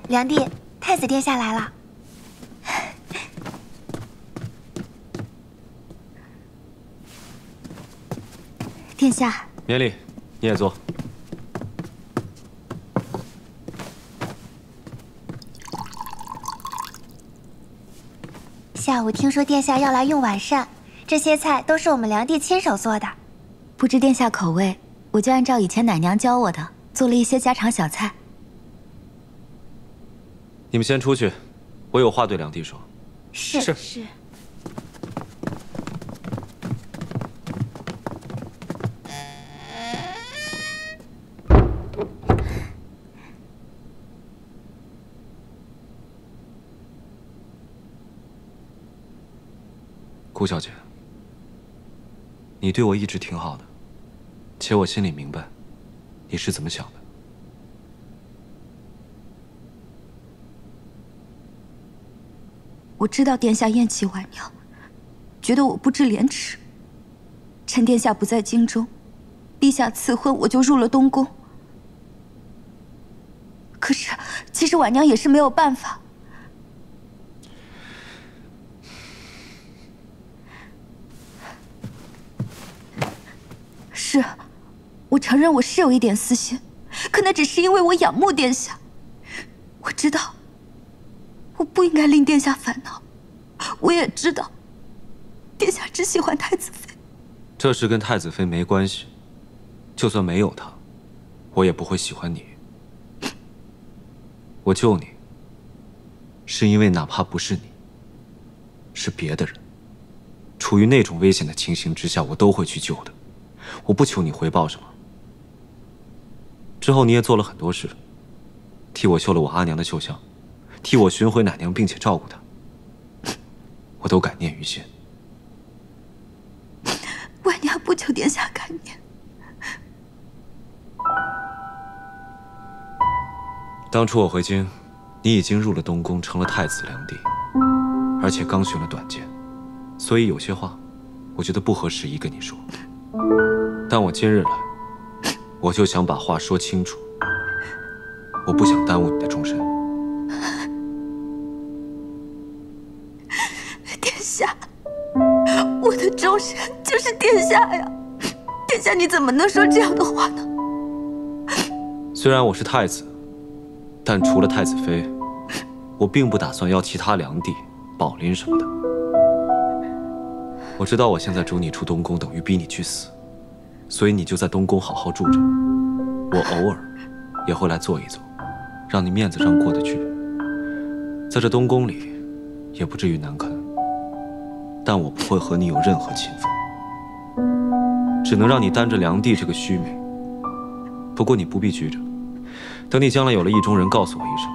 良娣，太子殿下来了。殿下，免礼，你也坐。下午听说殿下要来用晚膳，这些菜都是我们良娣亲手做的。不知殿下口味，我就按照以前奶娘教我的，做了一些家常小菜。你们先出去，我有话对良娣说。是。顾小姐，你对我一直挺好的，且我心里明白你是怎么想的。我知道殿下厌弃婉娘，觉得我不知廉耻。趁殿下不在京中，陛下赐婚，我就入了东宫。可是，其实婉娘也是没有办法。是，我承认我是有一点私心，可那只是因为我仰慕殿下。我知道，我不应该令殿下烦恼。我也知道，殿下只喜欢太子妃。这事跟太子妃没关系，就算没有她，我也不会喜欢你。我救你，是因为哪怕不是你，是别的人，处于那种危险的情形之下，我都会去救的。我不求你回报什么。之后你也做了很多事，替我绣了我阿娘的绣像，替我寻回奶娘，并且照顾她，我都感念于心。婉娘不求殿下感念。当初我回京，你已经入了东宫，成了太子良娣，而且刚寻了短见，所以有些话，我觉得不合时宜跟你说。但我今日来，我就想把话说清楚。我不想耽误你的终身。殿下，我的终身就是殿下呀！殿下，你怎么能说这样的话呢？虽然我是太子，但除了太子妃，我并不打算要其他良娣、宝林什么的。我知道我现在逐你出东宫，等于逼你去死。所以你就在东宫好好住着，我偶尔也会来坐一坐，让你面子上过得去。在这东宫里，也不至于难堪，但我不会和你有任何情分，只能让你担着良娣这个虚名。不过你不必拘着，等你将来有了意中人，告诉我一声，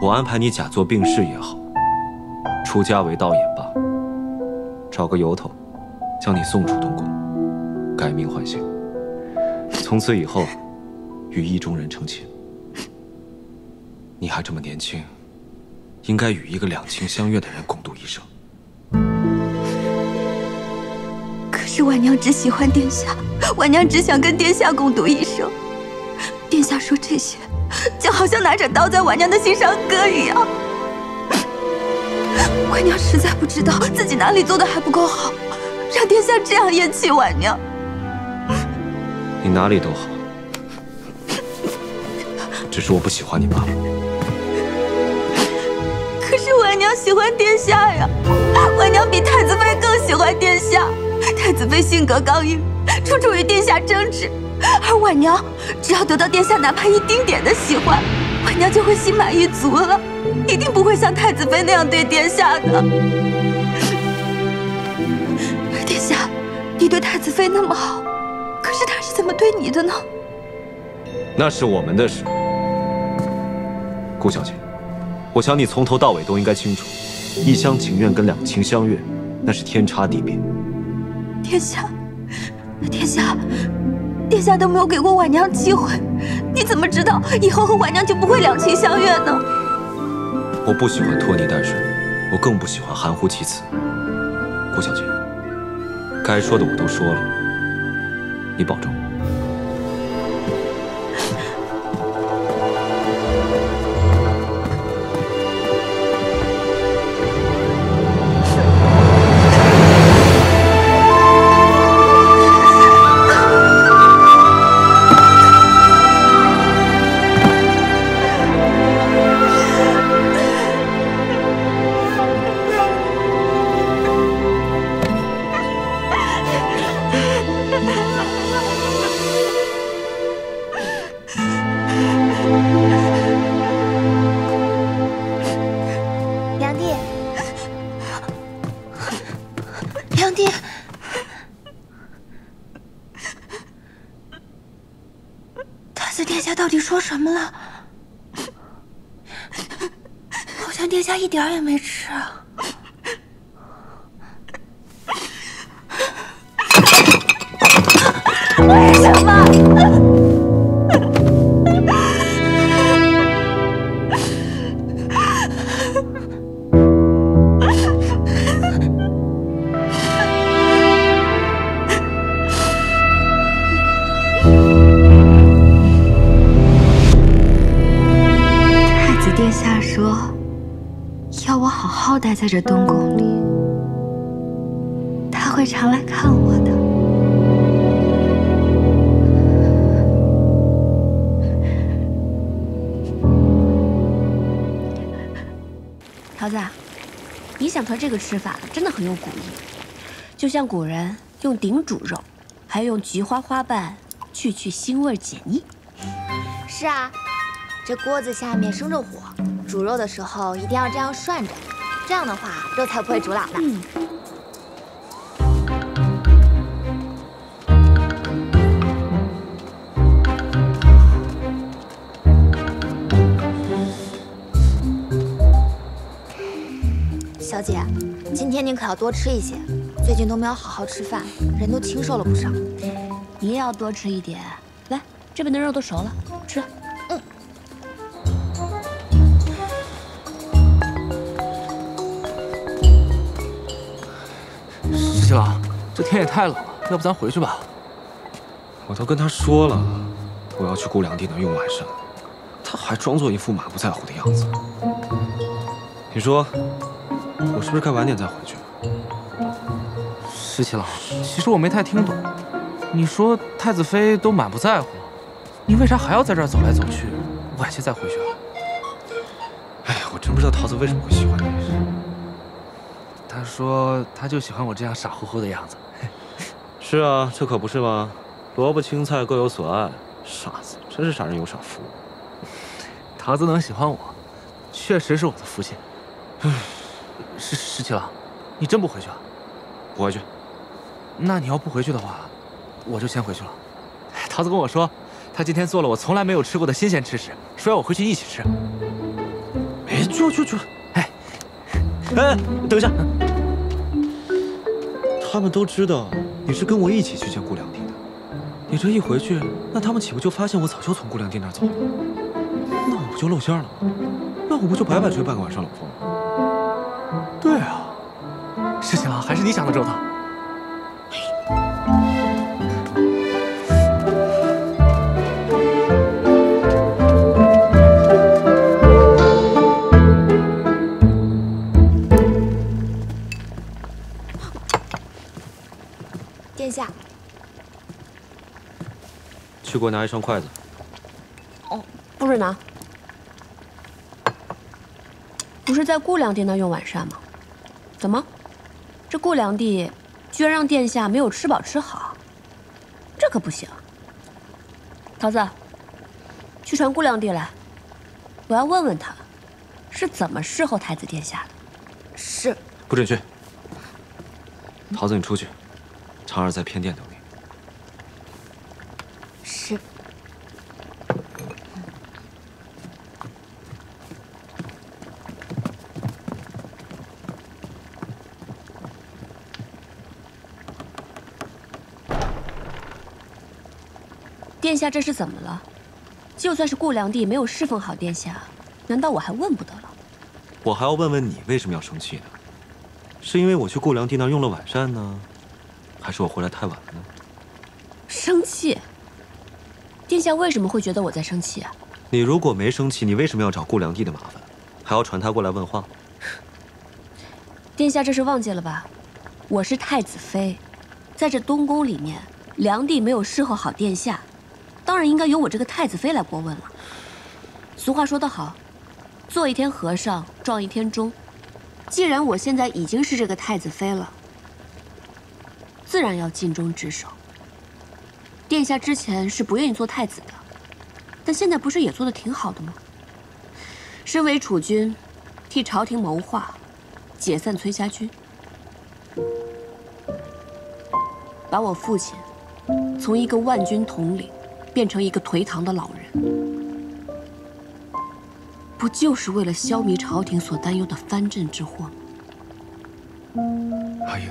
我安排你假作病逝也好，出家为道也罢，找个由头，将你送出东宫。改名换姓，从此以后与意中人成亲。你还这么年轻，应该与一个两情相悦的人共度一生。可是婉娘只喜欢殿下，婉娘只想跟殿下共度一生。殿下说这些，就好像拿着刀在婉娘的心上割一样。婉娘实在不知道自己哪里做的还不够好，让殿下这样厌弃婉娘。你哪里都好，只是我不喜欢你罢了。可是婉娘喜欢殿下呀，婉娘比太子妃更喜欢殿下。太子妃性格刚硬，处处与殿下争执，而婉娘只要得到殿下哪怕一丁点的喜欢，婉娘就会心满意足了，一定不会像太子妃那样对殿下的。殿下，你对太子妃那么好。可是他是怎么对你的呢？那是我们的事。顾小姐，我想你从头到尾都应该清楚，一厢情愿跟两情相悦，那是天差地别。殿下，殿下都没有给过婉娘机会，你怎么知道以后和婉娘就不会两情相悦呢？我不喜欢拖泥带水，我更不喜欢含糊其辞。顾小姐，该说的我都说了。你保重。子殿下到底说什么了？好像殿下一点也没吃啊。为什么？太子殿下说，要我好好待在这东宫里，他会常来看我的。桃子，你想出这个吃法真的很有古意，就像古人用鼎煮肉，还用菊花花瓣去腥味解腻。是啊，这锅子下面生着火，煮肉的时候一定要这样涮着，这样的话肉才不会煮老呢。小姐，今天您可要多吃一些，最近都没有好好吃饭，人都清瘦了不少。你也要多吃一点。来，这边的肉都熟了，吃。石七郎，这天也太冷了，要不咱回去吧？我都跟他说了，我要去姑娘地那用晚膳，他还装作一副满不在乎的样子。你说，我是不是该晚点再回去？石七郎，其实我没太听懂，你说太子妃都满不在乎了，你为啥还要在这儿走来走去？晚些再回去啊？哎呀，我真不知道桃子为什么会喜欢你。他说他就喜欢我这样傻乎乎的样子。是啊，这可不是吗？萝卜青菜各有所爱，傻子，真是傻人有傻福。桃子能喜欢我，确实是我的福气。石七郎，你真不回去啊？不回去。那你要不回去的话，我就先回去了。桃子跟我说，他今天做了我从来没有吃过的新鲜吃食，说要我回去一起吃。哎，去！哎，等一下，他们都知道你是跟我一起去见顾良娣的，你这一回去，那他们岂不就发现我早就从顾良娣那儿走了？那我不就露馅了吗？那我不就白白吹半个晚上冷风了？对啊，石七郎，还是你想的周到。殿下，去给我拿一双筷子。哦，不准拿。不是在顾良娣那用晚膳吗？怎么，这顾良娣居然让殿下没有吃饱吃好？这可不行。桃子，去传顾良娣来，我要问问她，是怎么侍候太子殿下的。是。不准去。桃子，你出去。常儿在偏殿等你。是。殿下这是怎么了？就算是顾良娣没有侍奉好殿下，难道我还问不得了？我还要问问你为什么要生气呢？是因为我去顾良娣那儿用了晚膳呢？还是我回来太晚了呢？生气？殿下为什么会觉得我在生气啊？你如果没生气，你为什么要找顾良娣的麻烦，还要传她过来问话？殿下这是忘记了吧？我是太子妃，在这东宫里面，良娣没有侍候好殿下，当然应该由我这个太子妃来过问了。俗话说得好，做一天和尚撞一天钟。既然我现在已经是这个太子妃了，自然要尽忠职守。殿下之前是不愿意做太子的，但现在不是也做得挺好的吗？身为储君，替朝廷谋划，解散崔家军，把我父亲从一个万军统领变成一个颓唐的老人，不就是为了消弭朝廷所担忧的藩镇之祸吗？阿英，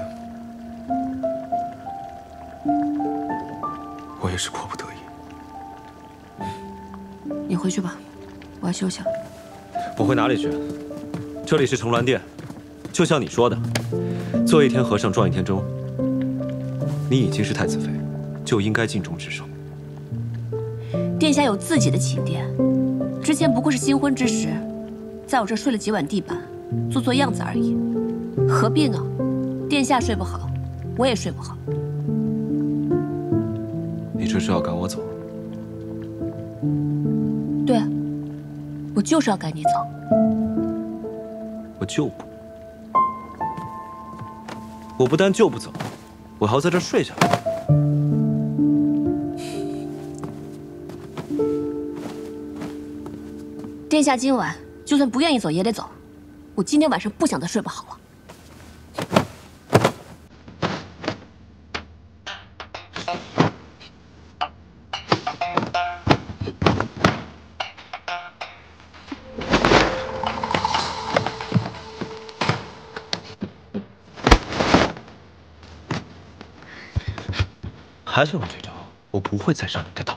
我也是迫不得已。你回去吧，我要休息了。我回哪里去？这里是承鸾殿，就像你说的，做一天和尚撞一天钟。你已经是太子妃，就应该尽忠职守。殿下有自己的寝殿，之前不过是新婚之时，在我这睡了几晚地板，做样子而已，何必呢？殿下睡不好，我也睡不好。你这是要赶我走？对，我就是要赶你走。我就不，我不但就不走，我还要在这儿睡下来。殿下今晚就算不愿意走也得走，我今天晚上不想再睡不好了。还想用这招？我不会再上你这套。